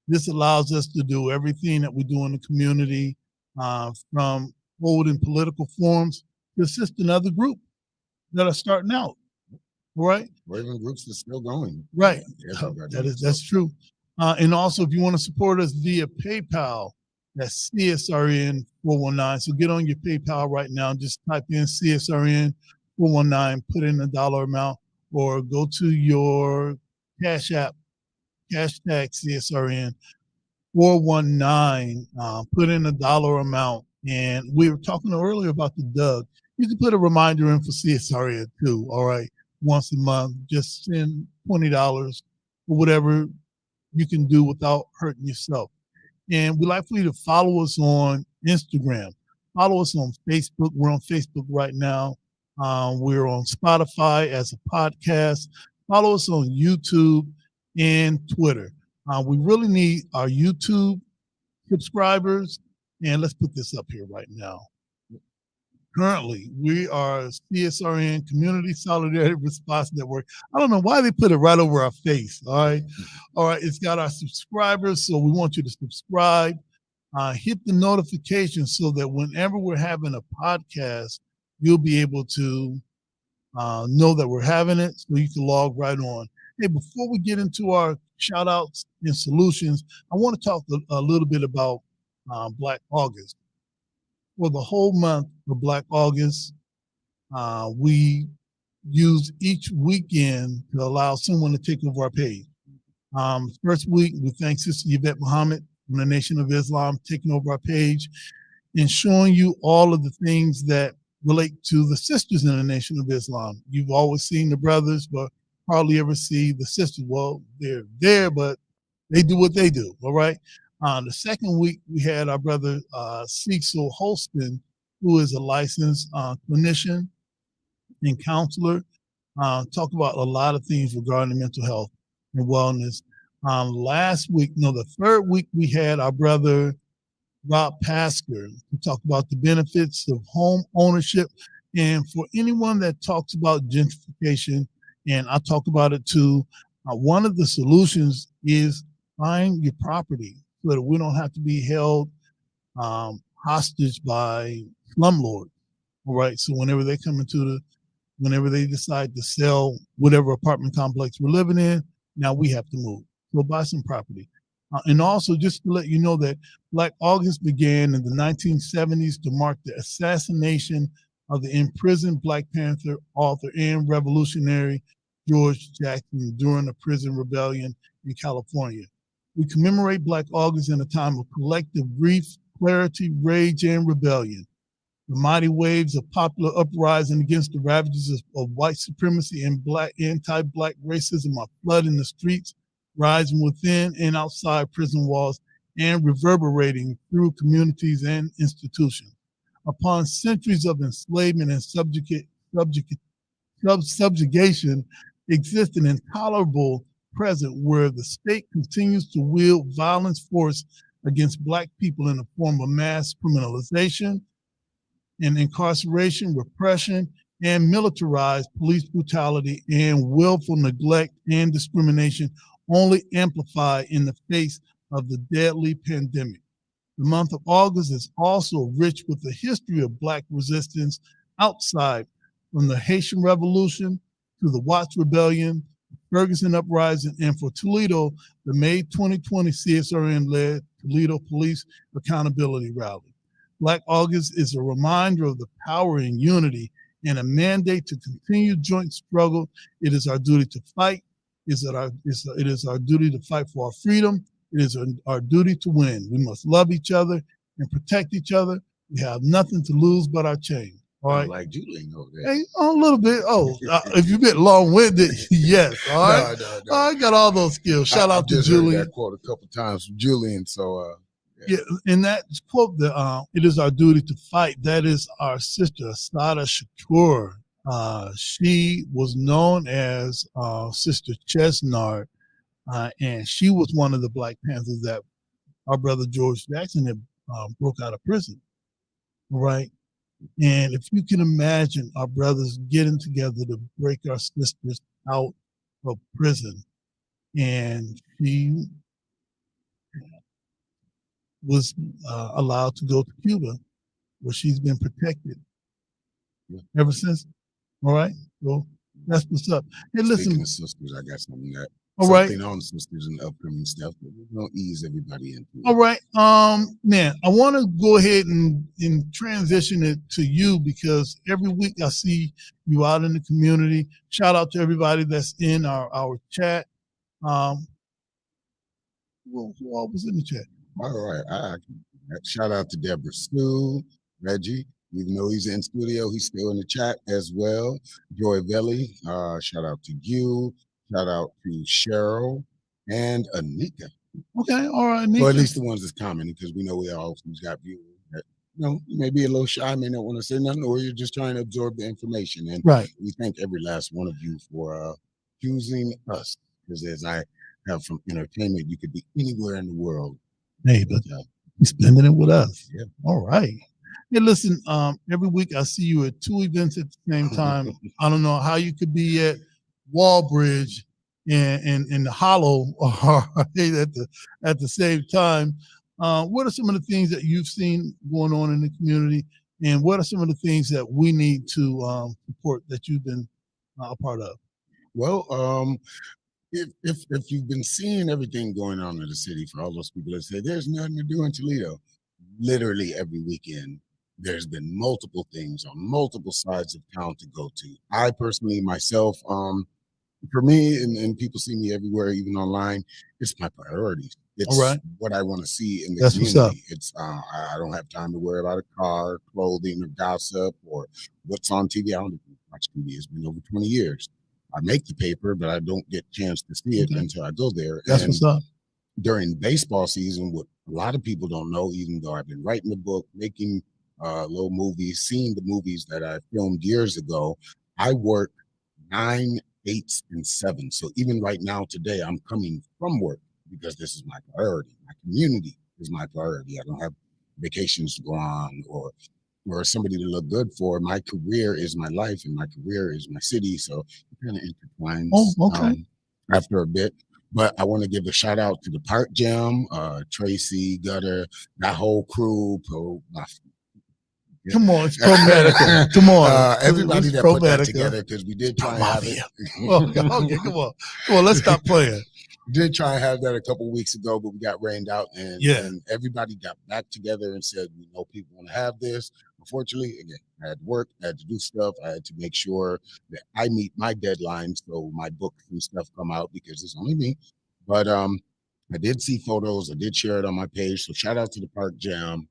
This allows us to do everything that we do in the community, from holding political forums to assist another group that are starting out. Right? Or even groups that's still going. Right. That's true. And also, if you want to support us via PayPal, that's CSRN419. So get on your PayPal right now. Just type in CSRN419, put in a dollar amount, or go to your Cash App, hashtag CSRN419, put in a dollar amount. And we were talking earlier about the Doug. You can put a reminder in for CSRN too, all right? Once a month, just send $20 or whatever you can do without hurting yourself. And we'd like for you to follow us on Instagram. Follow us on Facebook. We're on Facebook right now. We're on Spotify as a podcast. Follow us on YouTube and Twitter. We really need our YouTube subscribers. And let's put this up here right now. currently. We are CSRN, Community Solidarity Response Network. I don't know why they put it right over our face. All right. All right. It's got our subscribers. So we want you to subscribe. Hit the notification so that whenever we're having a podcast, you'll be able to know that we're having it, so you can log right on. Hey, before we get into our shout outs and solutions, I want to talk a little bit about Black August. For the whole month of Black August, we use each weekend to allow someone to take over our page. First week, we thank Sister Yvette Muhammad from the Nation of Islam taking over our page and showing you all of the things that relate to the sisters in the Nation of Islam. You've always seen the brothers, but hardly ever see the sisters. Well, they're there, but they do what they do, all right? The second week, we had our brother Cecil Holston, who is a licensed clinician and counselor, talk about a lot of things regarding mental health and wellness. The third week, we had our brother Rob Pasker to talk about the benefits of home ownership. And for anyone that talks about gentrification, and I talk about it too, one of the solutions is buying your property so that we don't have to be held hostage by slumlords. All right. So whenever they come whenever they decide to sell whatever apartment complex we're living in, now we have to move. So buy some property. And also just to let you know that Black August began in the 1970s to mark the assassination of the imprisoned Black Panther author and revolutionary George Jackson during a prison rebellion in California. We commemorate Black August in a time of collective grief, clarity, rage, and rebellion. The mighty waves of popular uprising against the ravages of white supremacy and anti-Black racism are flooding the streets, rising within and outside prison walls, and reverberating through communities and institutions. Upon centuries of enslavement and subjugation, exists an intolerable present where the state continues to wield violence force against Black people in the form of mass criminalization and incarceration, repression, and militarized police brutality and willful neglect and discrimination, only amplified in the face of the deadly pandemic. The month of August is also rich with the history of Black resistance outside, from the Haitian Revolution to the Watts Rebellion, Ferguson Uprising, and for Toledo, the May 2020 CSRN-led Toledo Police Accountability Rally. Black August is a reminder of the power and unity and a mandate to continue joint struggle. It is our duty to fight. It is our duty to fight for our freedom. It is our duty to win. We must love each other and protect each other. We have nothing to lose but our change. All right. Like Julian over there. Hey, a little bit. If you've been long-winded, yes. All right. No. I got all those skills. Shout out to Julian. Heard that quote a couple times from Julian. So, yeah, in that quote, it is our duty to fight. That is our sister, Asada Shakur. She was known as Sister Chestnut, and she was one of the Black Panthers that our brother George Jackson had broke out of prison, right? And if you can imagine our brothers getting together to break our sisters out of prison, and she was allowed to go to Cuba, where she's been protected ever since. All right, so that's what's up. Hey, listen, speaking of sisters, I got something that. All right. Something on sisters and upcoming stuff, but we're gonna ease everybody into it. All right, man, I want to go ahead and transition it to you because every week I see you out in the community. Shout out to everybody that's in our chat. Who all was in the chat? All right, shout out to Deborah Sue, Reggie. Even though he's in studio, he's still in the chat as well. Joy Velli, shout out to you. Shout out to Cheryl and Anika. Okay, all right, Anika. Or at least the ones that's commenting, because we know we always got viewers that, you may be a little shy, may not want to say nothing, or you're just trying to absorb the information. And right. We thank every last one of you for choosing us, because as I have from entertainment, you could be anywhere in the world. Hey, but you're spending it with us. Yeah. All right. Hey, listen, every week I see you at 2 events at the same time. I don't know how you could be at Wallbridge and in the Hollow or at the same time. What are some of the things that you've seen going on in the community, and what are some of the things that we need to support that you've been a part of? Well, if you've been seeing everything going on in the city for all those people that say there's nothing to do in Toledo, literally every weekend there's been multiple things on multiple sides of town to go to. I personally myself, for me, and people see me everywhere, even online, it's my priorities. It's what I want to see in the community. It's I don't have time to worry about a car, clothing, or gossip, or what's on TV. I don't watch TV. It's been over 20 years. I make the paper, but I don't get a chance to see it until I go there. That's what's up. During baseball season, what a lot of people don't know, even though I've been writing the book, making little movies, seeing the movies that I filmed years ago, I work 9, 8, and 7. So even right now, today, I'm coming from work because this is my priority. My community is my priority. I don't have vacations to go on or somebody to look good for. My career is my life, and my career is my city. So it kind of intertwines after a bit. But I want to give a shout out to the Park Jam, Tracy, Gutter, that whole crew. Come on, it's ProMedica. Come on, everybody that put that together, because we did try and have it. Okay, come on, let's stop playing. We did try and have that a couple of weeks ago, but we got rained out, and everybody got back together and said, we know people want to have this. Unfortunately, again, I had to work, I had to do stuff, I had to make sure that I meet my deadlines so my books and stuff come out, because it's only me. But I did see photos, I did share it on my page. So shout out to the Park Jam.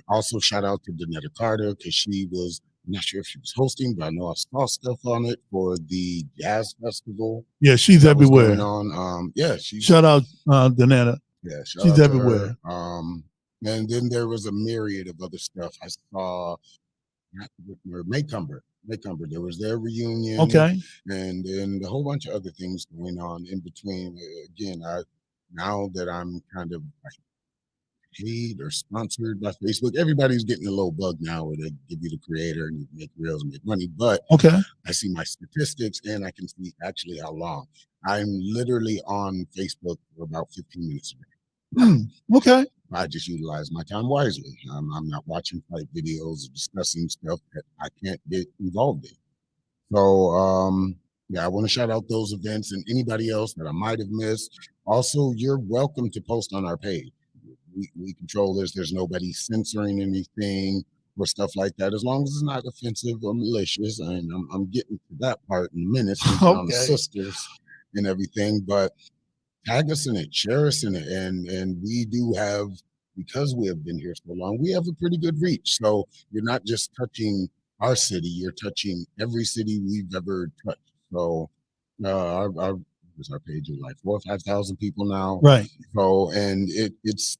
Also shout out to Danetta Carter, because she was, I'm not sure if she was hosting, but I know I saw stuff on it for the jazz festival. Yeah, she's everywhere. Shout out Danetta. Yeah, she's everywhere. And then there was a myriad of other stuff. I saw Maycumber. There was their reunion. Okay. And then a whole bunch of other things going on in between. Again, now that I'm kind of like paid or sponsored by Facebook, everybody's getting a little bug now where they give you the creator and you make reels and make money. But I see my statistics and I can see actually how long. I'm literally on Facebook for about 15 minutes a day. Okay. I just utilize my time wisely. I'm not watching fight videos, discussing stuff that I can't get involved in. So, I want to shout out those events and anybody else that I might have missed. Also, you're welcome to post on our page. We control this. There's nobody censoring anything or stuff like that, as long as it's not offensive or malicious. And I'm getting to that part in a minute, on the sisters and everything. But tag us in it, share us in it, and we do have, because we have been here so long, we have a pretty good reach. So you're not just touching our city, you're touching every city we've ever touched. So our page is like 4,000 or 5,000 people now. Right. So, and it's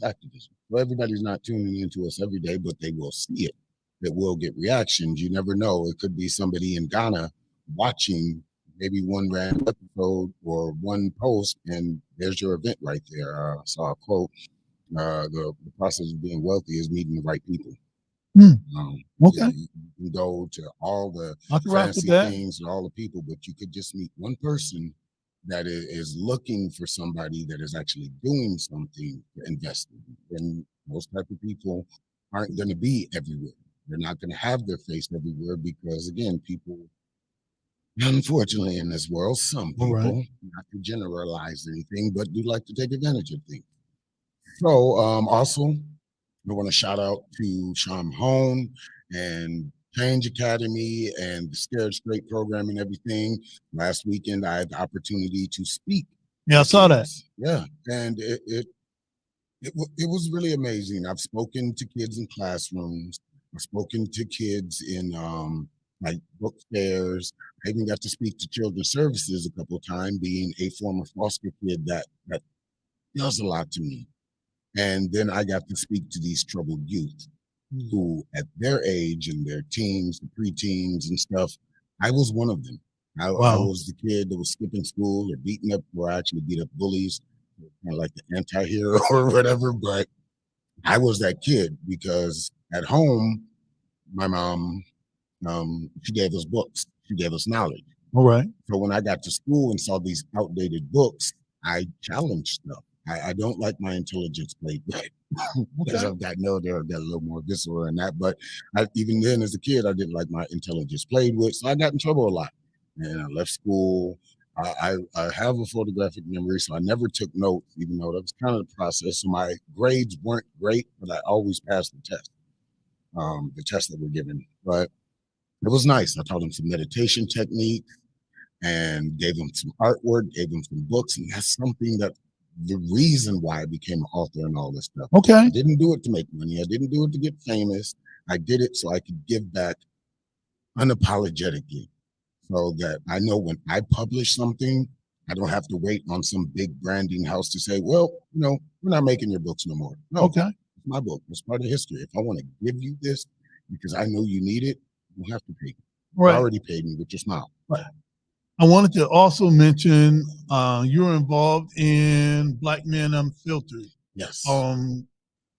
activism. So everybody's not tuning into us every day, but they will see it. That will get reactions. You never know. It could be somebody in Ghana watching maybe one random episode or one post, and there's your event right there. I saw a quote. The process of being wealthy is meeting the right people. Okay. You can go to all the fancy things and all the people, but you could just meet one person that is looking for somebody that is actually doing something to invest in. And most type of people aren't going to be everywhere. They're not going to have their face everywhere because, again, people, unfortunately, in this world, some people, not to generalize anything, but do like to take advantage of things. So, also, I want to shout out to Sham Hone and Change Academy and the Scared Straight program and everything. Last weekend, I had the opportunity to speak. Yeah, I saw that. Yeah, and it was really amazing. I've spoken to kids in classrooms. I've spoken to kids in like book fairs. I even got to speak to Children's Services a couple of times, being a former foster kid that does a lot to me. And then I got to speak to these troubled youth who at their age and their teens, the preteens and stuff, I was one of them. I was the kid that was skipping school or beating up, or I actually beat up bullies, kind of like the anti-hero or whatever. But I was that kid because at home, my mom, she gave us books. She gave us knowledge. All right. So when I got to school and saw these outdated books, I challenged stuff. I don't like my intelligence played with. As I've gotten older, I've got a little more visceral in that. But even then, as a kid, I didn't like my intelligence played with. So I got in trouble a lot. And I left school. I have a photographic memory, so I never took notes, even though that was kind of the process. So my grades weren't great, but I always passed the test that were given. But it was nice. I taught them some meditation techniques and gave them some artwork, gave them some books. And that's something that the reason why I became an author and all this stuff. Okay. I didn't do it to make money. I didn't do it to get famous. I did it so I could give back unapologetically, so that I know when I publish something, I don't have to wait on some big branding house to say, well, we're not making your books no more. No, Okay. it's my book. It's part of history. If I want to give you this because I know you need it, you have to pay me. Right. You already paid me with your smile. Right. I wanted to also mention you were involved in Black Men Unfiltered. Yes.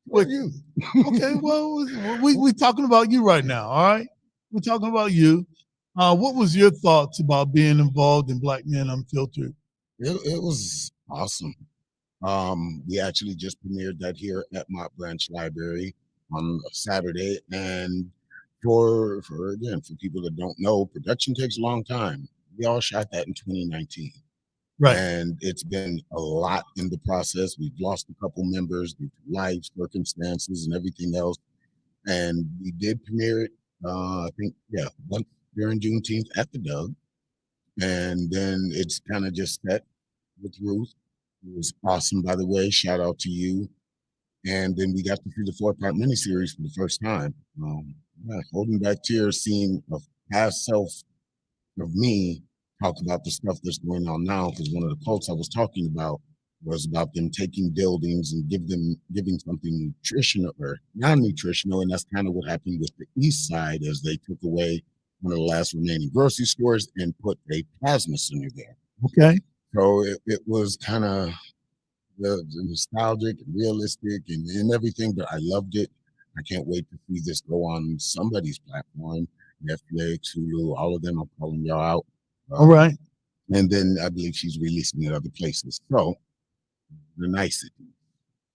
What you? Okay, well, we talking about you right now, all right? We're talking about you. What was your thoughts about being involved in Black Men Unfiltered? It was awesome. We actually just premiered that here at Mott Branch Library on Saturday. And for people that don't know, production takes a long time. We all shot that in 2019. Right. And it's been a lot in the process. We've lost a couple members due to life circumstances and everything else. And we did premiere it, I think, once during Juneteenth at the Doug. And then it's kind of just set with Ruth. It was awesome, by the way. Shout out to you. And then we got to see the 4-part miniseries for the first time. Holding back tears, seeing a past self of me talk about the stuff that's going on now, because one of the quotes I was talking about was about them taking buildings and giving something nutritional or non-nutritional, and that's kind of what happened with the East Side as they took away one of the last remaining grocery stores and put a plasma center there. Okay. So it was kind of the nostalgic and realistic and everything, but I loved it. I can't wait to see this go on somebody's platform. Netflix, Hulu, all of them. I'm calling y'all out. All right. And then I believe she's releasing it other places. So the nicety.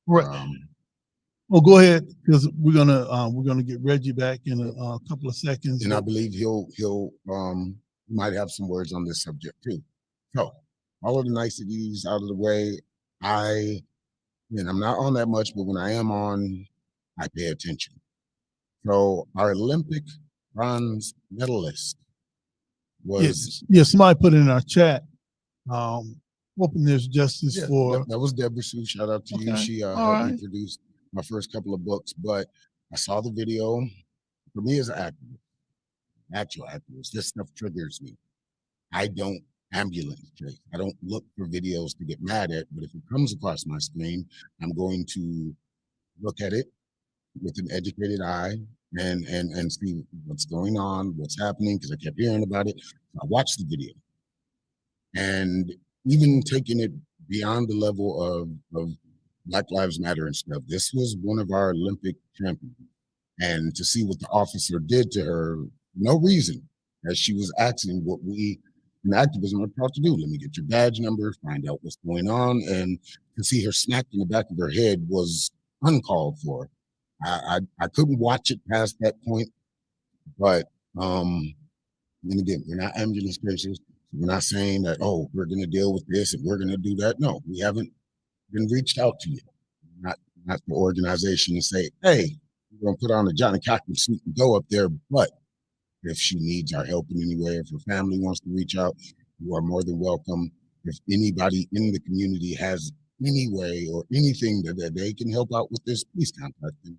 Right. Well, go ahead, because we're gonna get Reggie back in a couple of seconds. And I believe he'll might have some words on this subject too. So all of the niceties out of the way. I'm not on that much, but when I am on, I pay attention. So our Olympic bronze medalist was somebody put it in our chat. Hoping there's justice for that was Deborah Sue. Shout out to you. She helped me produce my first couple of books, but I saw the video. For me as an actual activist, this stuff triggers me. I don't ambulance chase. I don't look for videos to get mad at, but if it comes across my screen, I'm going to look at it with an educated eye and see what's going on, what's happening, because I kept hearing about it. I watched the video. And even taking it beyond the level of Black Lives Matter and stuff, this was one of our Olympic champions. And to see what the officer did to her, no reason, as she was asking what we in activism are taught to do. Let me get your badge number, find out what's going on. And to see her smacked in the back of her head was uncalled for. I couldn't watch it past that point. But and again, we're not ambulance chasers. We're not saying that, oh, we're going to deal with this and we're going to do that. No, we haven't been reached out to you. Not the organization to say, hey, we're going to put on a Johnny Cochran suit and go up there. But if she needs our help in any way, if her family wants to reach out, you are more than welcome. If anybody in the community has any way or anything that they can help out with this, please contact them.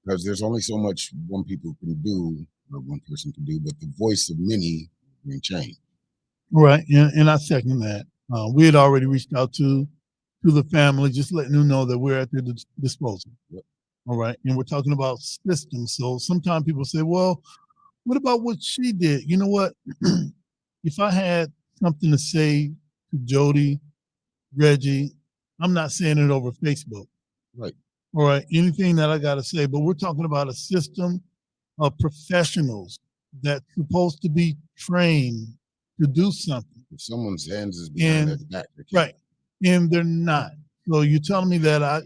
Because there's only so much one person can do, but the voice of many can change. Right, and I second that. We had already reached out to the family, just letting them know that we're at their disposal. Yep. All right, and we're talking about systems. So sometimes people say, well, what about what she did? You know what? If I had something to say to Jody, Reggie, I'm not saying it over Facebook. Right. All right, anything that I got to say, but we're talking about a system of professionals that's supposed to be trained to do something. If someone's hands is behind their back, right, and they're not. So you're telling me that I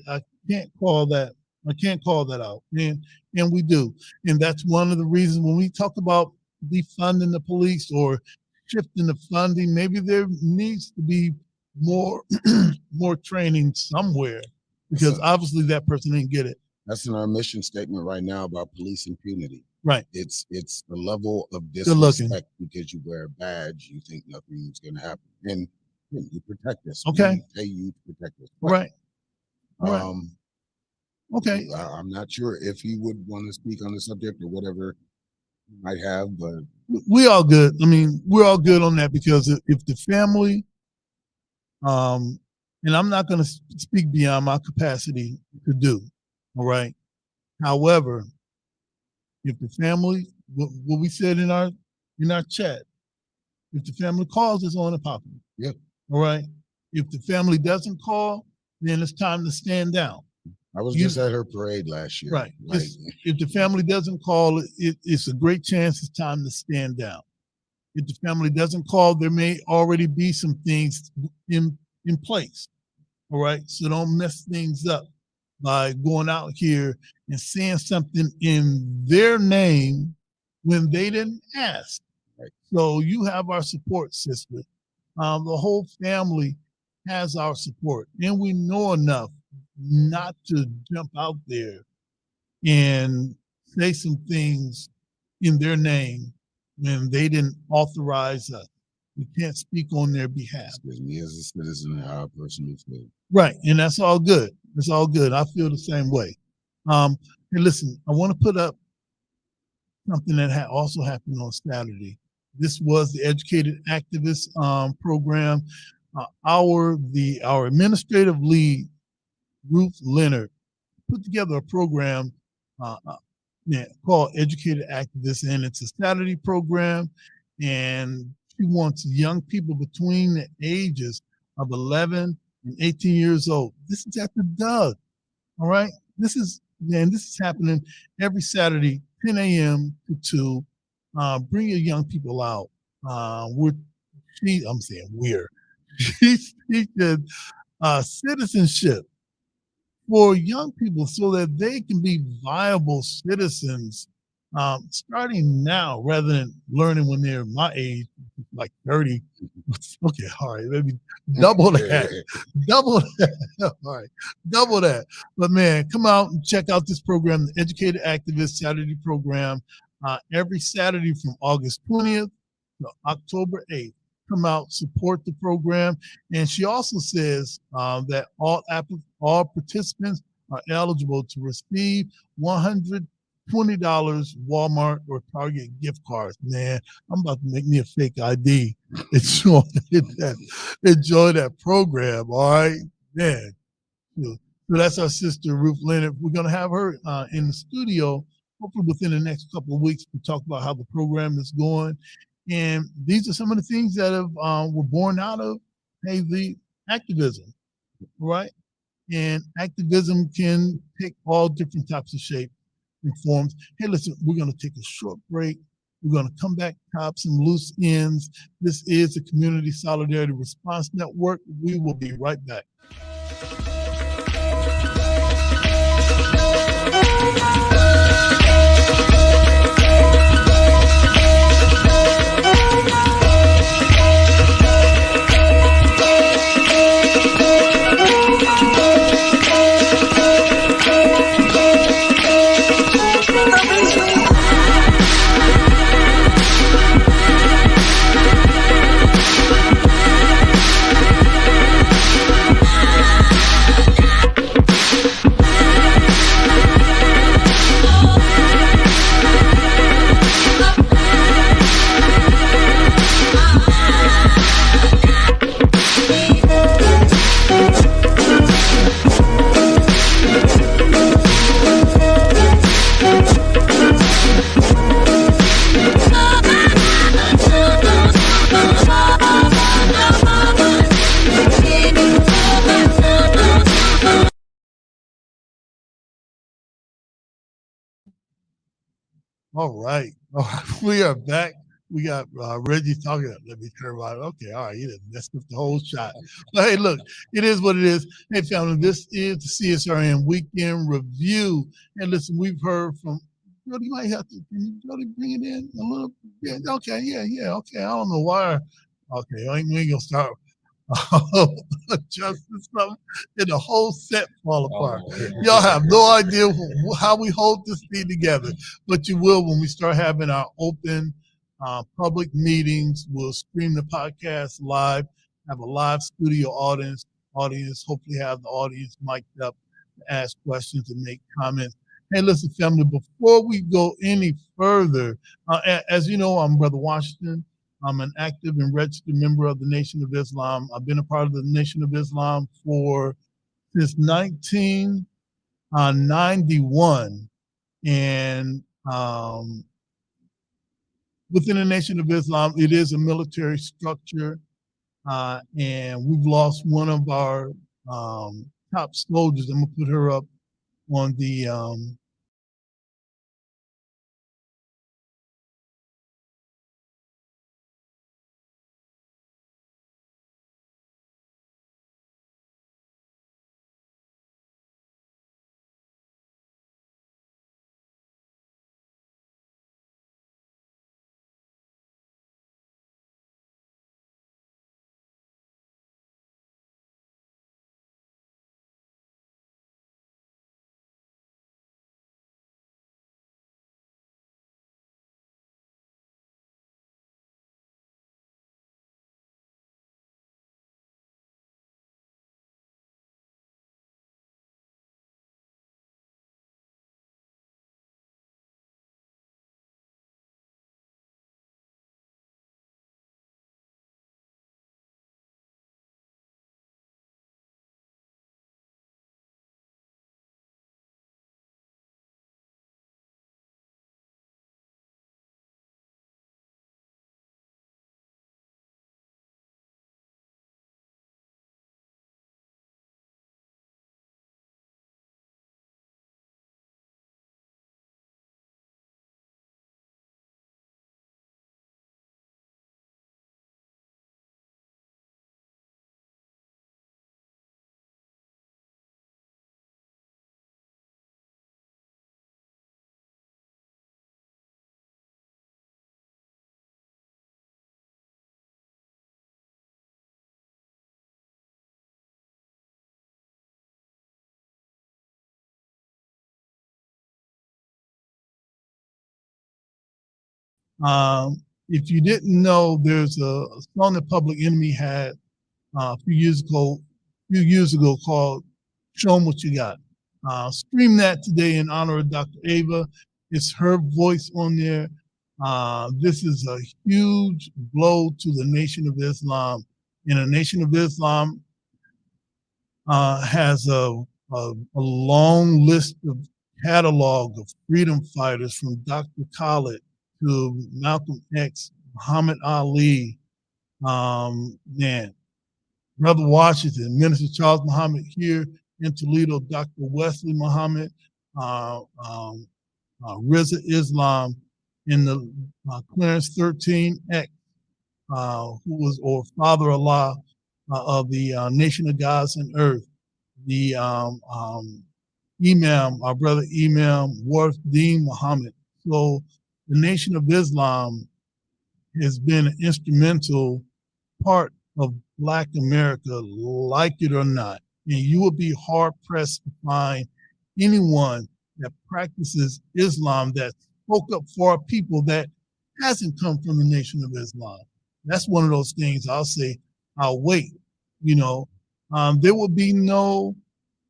can't call that. I can't call that out, and we do, and that's one of the reasons when we talk about defunding the police or shifting the funding, maybe there needs to be more more training somewhere, because obviously that person didn't get it. That's in our mission statement right now about police impunity. Right. It's the level of disrespect because you wear a badge, you think nothing's going to happen, and you protect us. Okay. We pay you to protect us. Right. Right. Okay. I'm not sure if he would want to speak on the subject or whatever he might have, but we all good. I mean, we're all good on that, because if the family, and I'm not going to speak beyond my capacity to do, all right? However, if the family, what we said in our chat, if the family calls, it's on the pocket. Yeah. All right? If the family doesn't call, then it's time to stand down. I was just at her parade last year. Right. Like, if the family doesn't call, it's a great chance it's time to stand down. If the family doesn't call, there may already be some things in place. All right. So don't mess things up by going out here and saying something in their name when they didn't ask. Right. So you have our support, sister. The whole family has our support, and we know enough not to jump out there and say some things in their name when they didn't authorize us. We can't speak on their behalf. Me as a citizen, how I personally feel. Right, and that's all good. It's all good. I feel the same way. And listen, I want to put up something that also happened on Saturday. This was the Educated Activist program. Our administrative lead, Ruth Leonard, put together a program called Educated Activists, and it's a Saturday program, and she wants young people between the ages of 11 and 18 years old. This is at the Doug, all right? This is happening every Saturday, 10 a.m. to 2. Bring your young people out. She's teaching citizenship for young people so that they can be viable citizens starting now, rather than learning when they're my age, like 30. Okay, all right, maybe double that. Double that. All right, double that. But man, come out and check out this program, the Educated Activist Saturday program, every Saturday from August 20th to October 8th. Come out, support the program. And she also says that all participants are eligible to receive $120 Walmart or Target gift cards. Man, I'm about to make me a fake ID. Enjoy that program, all right? Man. So that's our sister, Ruth Leonard. We're going to have her in the studio, hopefully within the next couple of weeks, to talk about how the program is going. And these are some of the things that were born out of the activism, right? And activism can take all different types of shapes and forms. Hey, listen, we're going to take a short break. We're going to come back, top some loose ends. This is the Community Solidarity Response Network. We will be right back. All right. All right. We are back. We got Reggie talking. Let me turn around. Okay. All right. You didn't mess up the whole shot. But hey, look, it is what it is. Hey, family, this is the CSRN Weekend Review. And listen, we've heard from, Jody, you might have to, can you, Jody, bring it in a little bit? Okay. Yeah. Okay. I don't know why. Okay. We ain't going to start adjusting something, and the whole set fall apart. Y'all have no idea how we hold this thing together, but you will when we start having our open public meetings. We'll stream the podcast live, have a live studio audience, hopefully have the audience mic'd up to ask questions and make comments. Hey, listen, family, before we go any further, as you know, I'm Brother Washington. I'm an active and registered member of the Nation of Islam. I've been a part of the Nation of Islam since 1991. And within the Nation of Islam, it is a military structure. And we've lost one of our top soldiers. I'm going to put her up on the if you didn't know, there's a song that Public Enemy had a few years ago called "Show 'Em What You Got." Stream that today in honor of Dr. Ava. It's her voice on there. This is a huge blow to the Nation of Islam. And the Nation of Islam has a long list of catalog of freedom fighters from Dr. Khalid to Malcolm X, Muhammad Ali, man, Brother Washington, Minister Charles Muhammad here in Toledo, Dr. Wesley Muhammad, Reza Islam in the Clarence 13X, who was, or Father Allah of the Nation of Gods and Earth, the Imam, our brother Imam Warth Deen Muhammad. So the Nation of Islam has been an instrumental part of Black America, like it or not. And you will be hard pressed to find anyone that practices Islam that spoke up for a people that hasn't come from the Nation of Islam. That's one of those things I'll say, I'll wait. You know, there will be no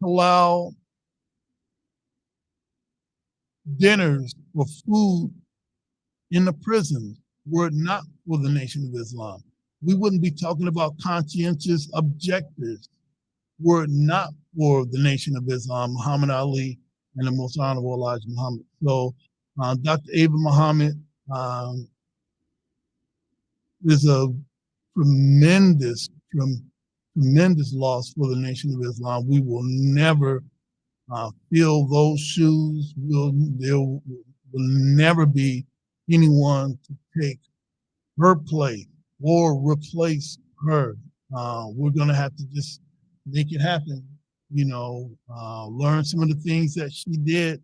halal dinners or food in the prisons were it not for the Nation of Islam. We wouldn't be talking about conscientious objectors were it not for the Nation of Islam, Muhammad Ali, and the Most Honorable Elijah Muhammad. So Dr. Ava Muhammad is a tremendous loss for the Nation of Islam. We will never fill those shoes. There will never be anyone to take her place or replace her. We're going to have to just make it happen, learn some of the things that she did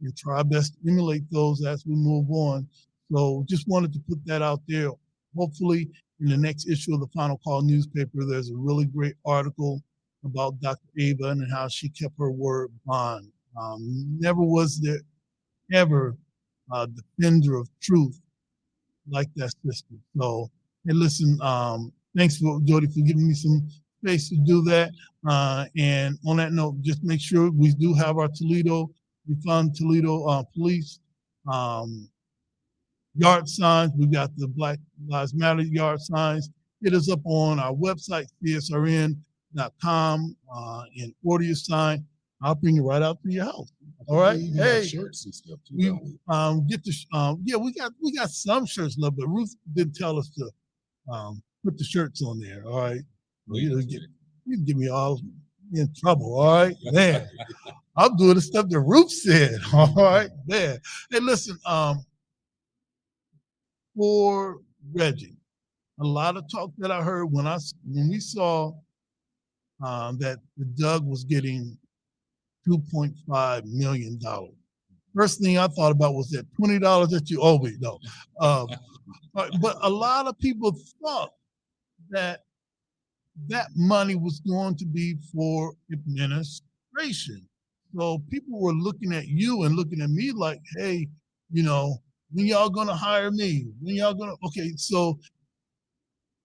and try our best to emulate those as we move on. So just wanted to put that out there. Hopefully in the next issue of the Final Call newspaper, there's a really great article about Dr. Ava and how she kept her word bond. Never was there ever a defender of truth like that sister. So, hey, listen, thanks for Jody for giving me some space to do that. And on that note, just make sure we do have our we found Toledo police yard signs. We got the Black Lives Matter yard signs. Hit us up on our website, csrn.com, and order your sign. I'll bring it right out to your house. All right. Hey, shirts and stuff too. We get the we got some shirts left, but Ruth didn't tell us to put the shirts on there. All right. You get me all in trouble. All right, man. I'm doing the stuff that Ruth said. All right, man. Hey, listen. For Reggie, a lot of talk that I heard when we saw that the Doug was getting $2.5 million. First thing I thought about was that $20 that you owe me. No, but a lot of people thought that money was going to be for administration. So people were looking at you and looking at me like, hey, when y'all gonna hire me? When y'all gonna? Okay, so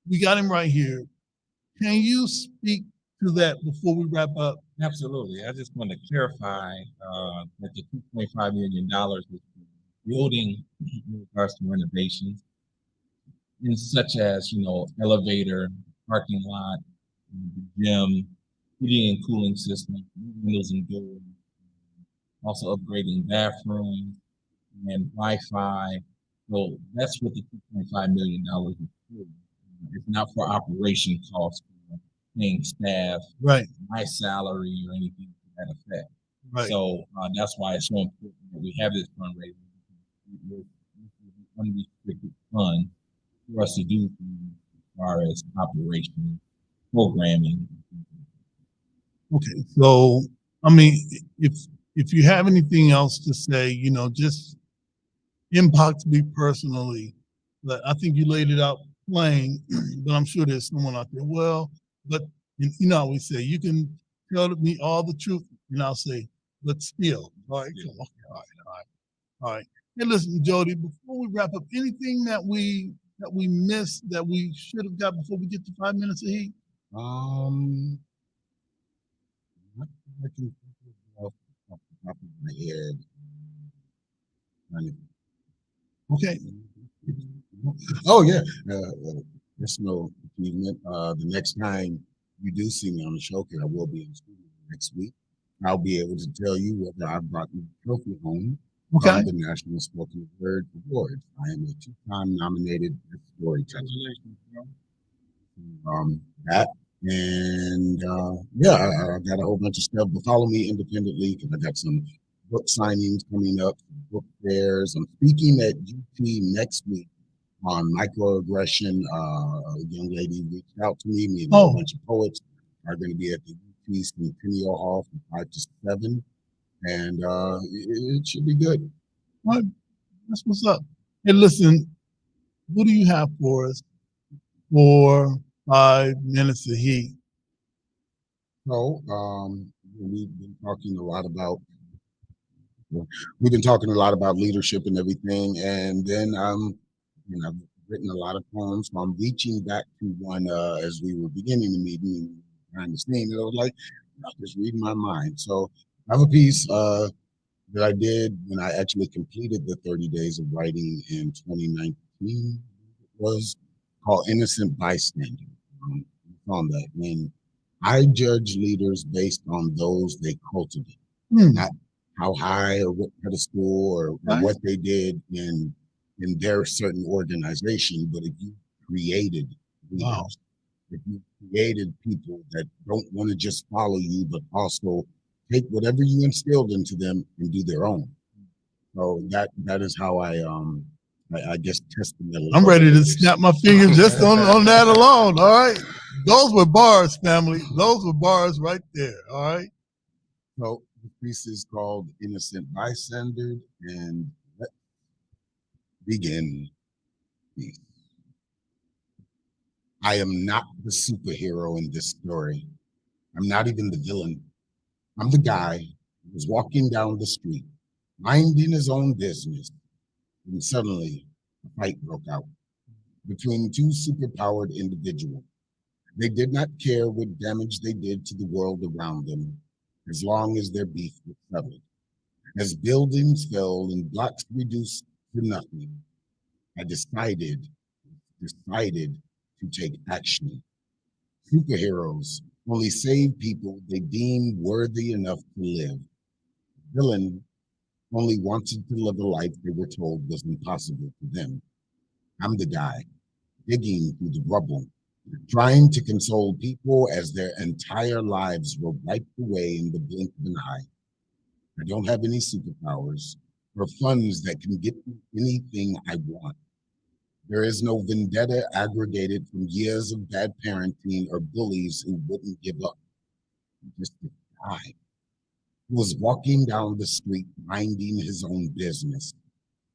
we got him right here. Can you speak to that before we wrap up? Absolutely. I just want to clarify that the $2.5 million is building in regards to renovations, in such as elevator, parking lot, the gym, heating and cooling system, windows and doors, also upgrading bathrooms and Wi-Fi. So that's what the $2.5 million is for. It's not for operation costs, paying staff, right? My salary or anything to that effect. Right. So that's why it's so important that we have this fundraiser. It's an unrestricted fund for us to do as far as operation, programming. Okay, so I mean, if you have anything else to say, just inbox me personally. But I think you laid it out plain, but I'm sure there's someone out there. Well, but I always say you can tell me all the truth, and I'll say, but still, all right, yeah. Okay, all right. Hey, listen, Jody, before we wrap up, anything that we missed that we should have got before we get to 5 minutes of heat? I can think of off the top of my head. Okay. Oh yeah, personal achievement. The next time you do see me on the show, because I will be in studio next week, I'll be able to tell you whether I brought the trophy home from the National Spoken Word Awards. I am a 2-time nominated storyteller. That and I got a whole bunch of stuff. But follow me independently because I got some book signings coming up, book fairs. I'm speaking at UT next week on microaggression. A young lady reached out to me and a whole bunch of poets are going to be at the UT Centennial Hall from 5 to 7, and it should be good. Well, that's what's up. Hey, listen, what do you have for us for 5 minutes of heat? So, we've been talking a lot about leadership and everything, and then I've written a lot of poems. So I'm reaching back to one as we were beginning the meeting behind the scene, and I was like, I'll just read my mind. So I have a piece that I did when I actually completed the 30 days of writing in 2019. It was called Innocent Bystander. On that, when I judge leaders based on those they cultivate, not how high or what pedestal or what they did in their certain organization, but if you created leaders, if you created people that don't want to just follow you, but also take whatever you instilled into them and do their own. So that is how I guess tested the I'm ready to snap my fingers just on that alone. All right. Those were bars, family. Those were bars right there. All right. So the piece is called Innocent Bystander, and let's begin. I am not the superhero in this story. I'm not even the villain. I'm the guy who was walking down the street, minding his own business, and suddenly a fight broke out between two superpowered individuals. They did not care what damage they did to the world around them, as long as their beef was settled. As buildings fell and blocks reduced to nothing, I decided to take action. Superheroes only save people they deem worthy enough to live. Villain only wanted to live a life they were told was impossible for them. I'm the guy digging through the rubble, trying to console people as their entire lives were wiped away in the blink of an eye. I don't have any superpowers or funds that can get me anything I want. There is no vendetta aggregated from years of bad parenting or bullies who wouldn't give up. I'm just a guy who was walking down the street minding his own business,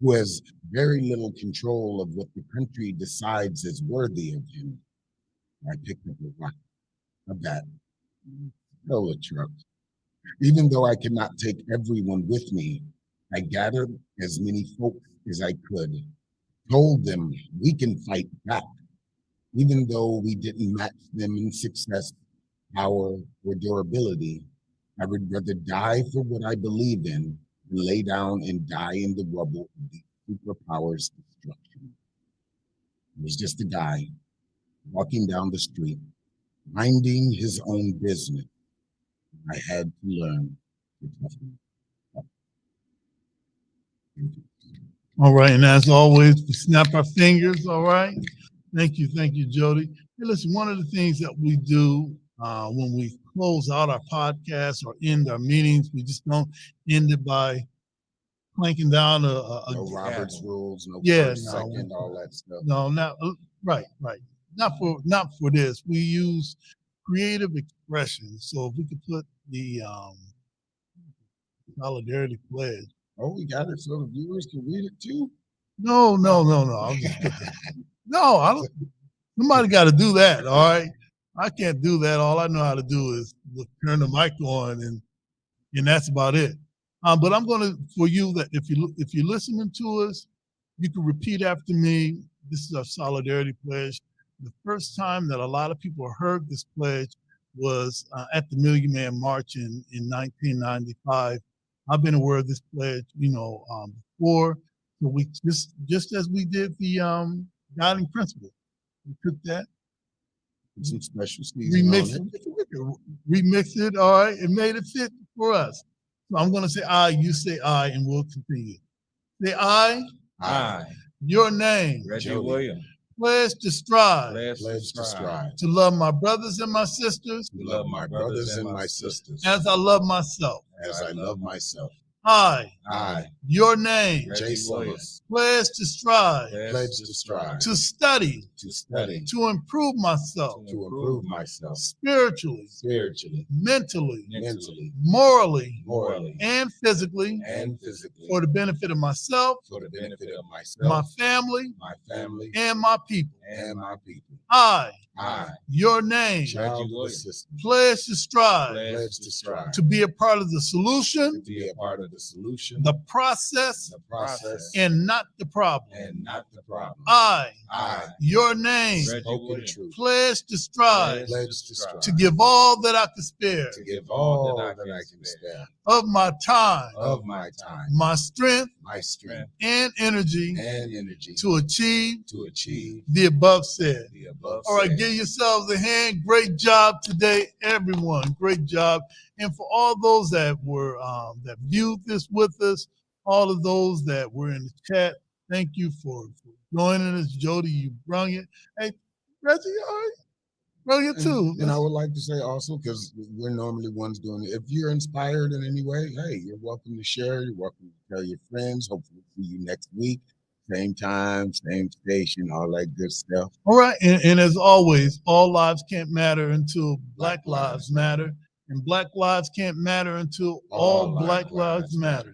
who has very little control of what the country decides is worthy of him. I picked up a rock, a bat, a truck. Even though I could not take everyone with me, I gathered as many folks as I could, told them we can fight back, even though we didn't match them in success, power, or durability. I would rather die for what I believe in than lay down and die in the rubble of the superpower's destruction. I was just a guy walking down the street, minding his own business. I had to learn to toughen up. All right. And as always, we snap our fingers. All right. Thank you, Jody. Hey, listen, one of the things that we do when we close out our podcast or end our meetings, we just don't end it by clanking down no Robert's rules, no first, second, all that stuff. No, not right. Not for this. We use creative expression. So if we could put the solidarity pledge. Oh, we got it so the viewers can read it too. No. I'll just put that. No, I don't. Somebody got to do that. All right. I can't do that. All I know how to do is turn the mic on, and that's about it. But I'm gonna, for you, that if you're listening to us, you can repeat after me. This is our solidarity pledge. The first time that a lot of people heard this pledge was at the Million Man March in 1995. I've been aware of this pledge, before. So we just as we did the guiding principle, we took that, some special seasoning, remix it, all right, and made it fit for us. So I'm going to say I, you say I, and we'll continue. Say I. I. Your name. Reggie Williams. Pledge to strive. Pledge to strive. To love my brothers and my sisters. To love my brothers and my sisters. As I love myself. As I love myself. I. Your name. Reggie Williams. Pledge to strive. Pledge to strive. To study. To study. To improve myself. To improve myself. Spiritually. Spiritually. Mentally. Mentally. Morally. Morally. And physically. And physically. For the benefit of myself. For the benefit of myself. My family. My family. And my people. And my people. I. Your name. Reggie Williams. Pledge to strive. Pledge to strive. To be a part of the solution. To be a part of the solution. The process. The process. And not the problem. And not the problem. I. Your name. Spoken truth. Pledge to strive. Pledge to strive. To give all that I can spare. To give all that I can spare. Of my time. Of my time. My strength. My strength. And energy. And energy. To achieve. To achieve. The above said. The above all right, said. give yourselves a hand. Great job today, everyone. Great job. And for all those that were that viewed this with us, all of those that were in the chat, thank you for joining us. Jody, you brung it. Hey, Reggie, all right? Bro, you too. And I would like to say also, because we're normally ones doing it, if you're inspired in any way, hey, you're welcome to share. You're welcome to tell your friends. Hopefully see you next week. Same time, same station, all that good stuff. All right. And as always, all lives can't matter until Black lives matter. And Black lives can't matter until all Black lives matter.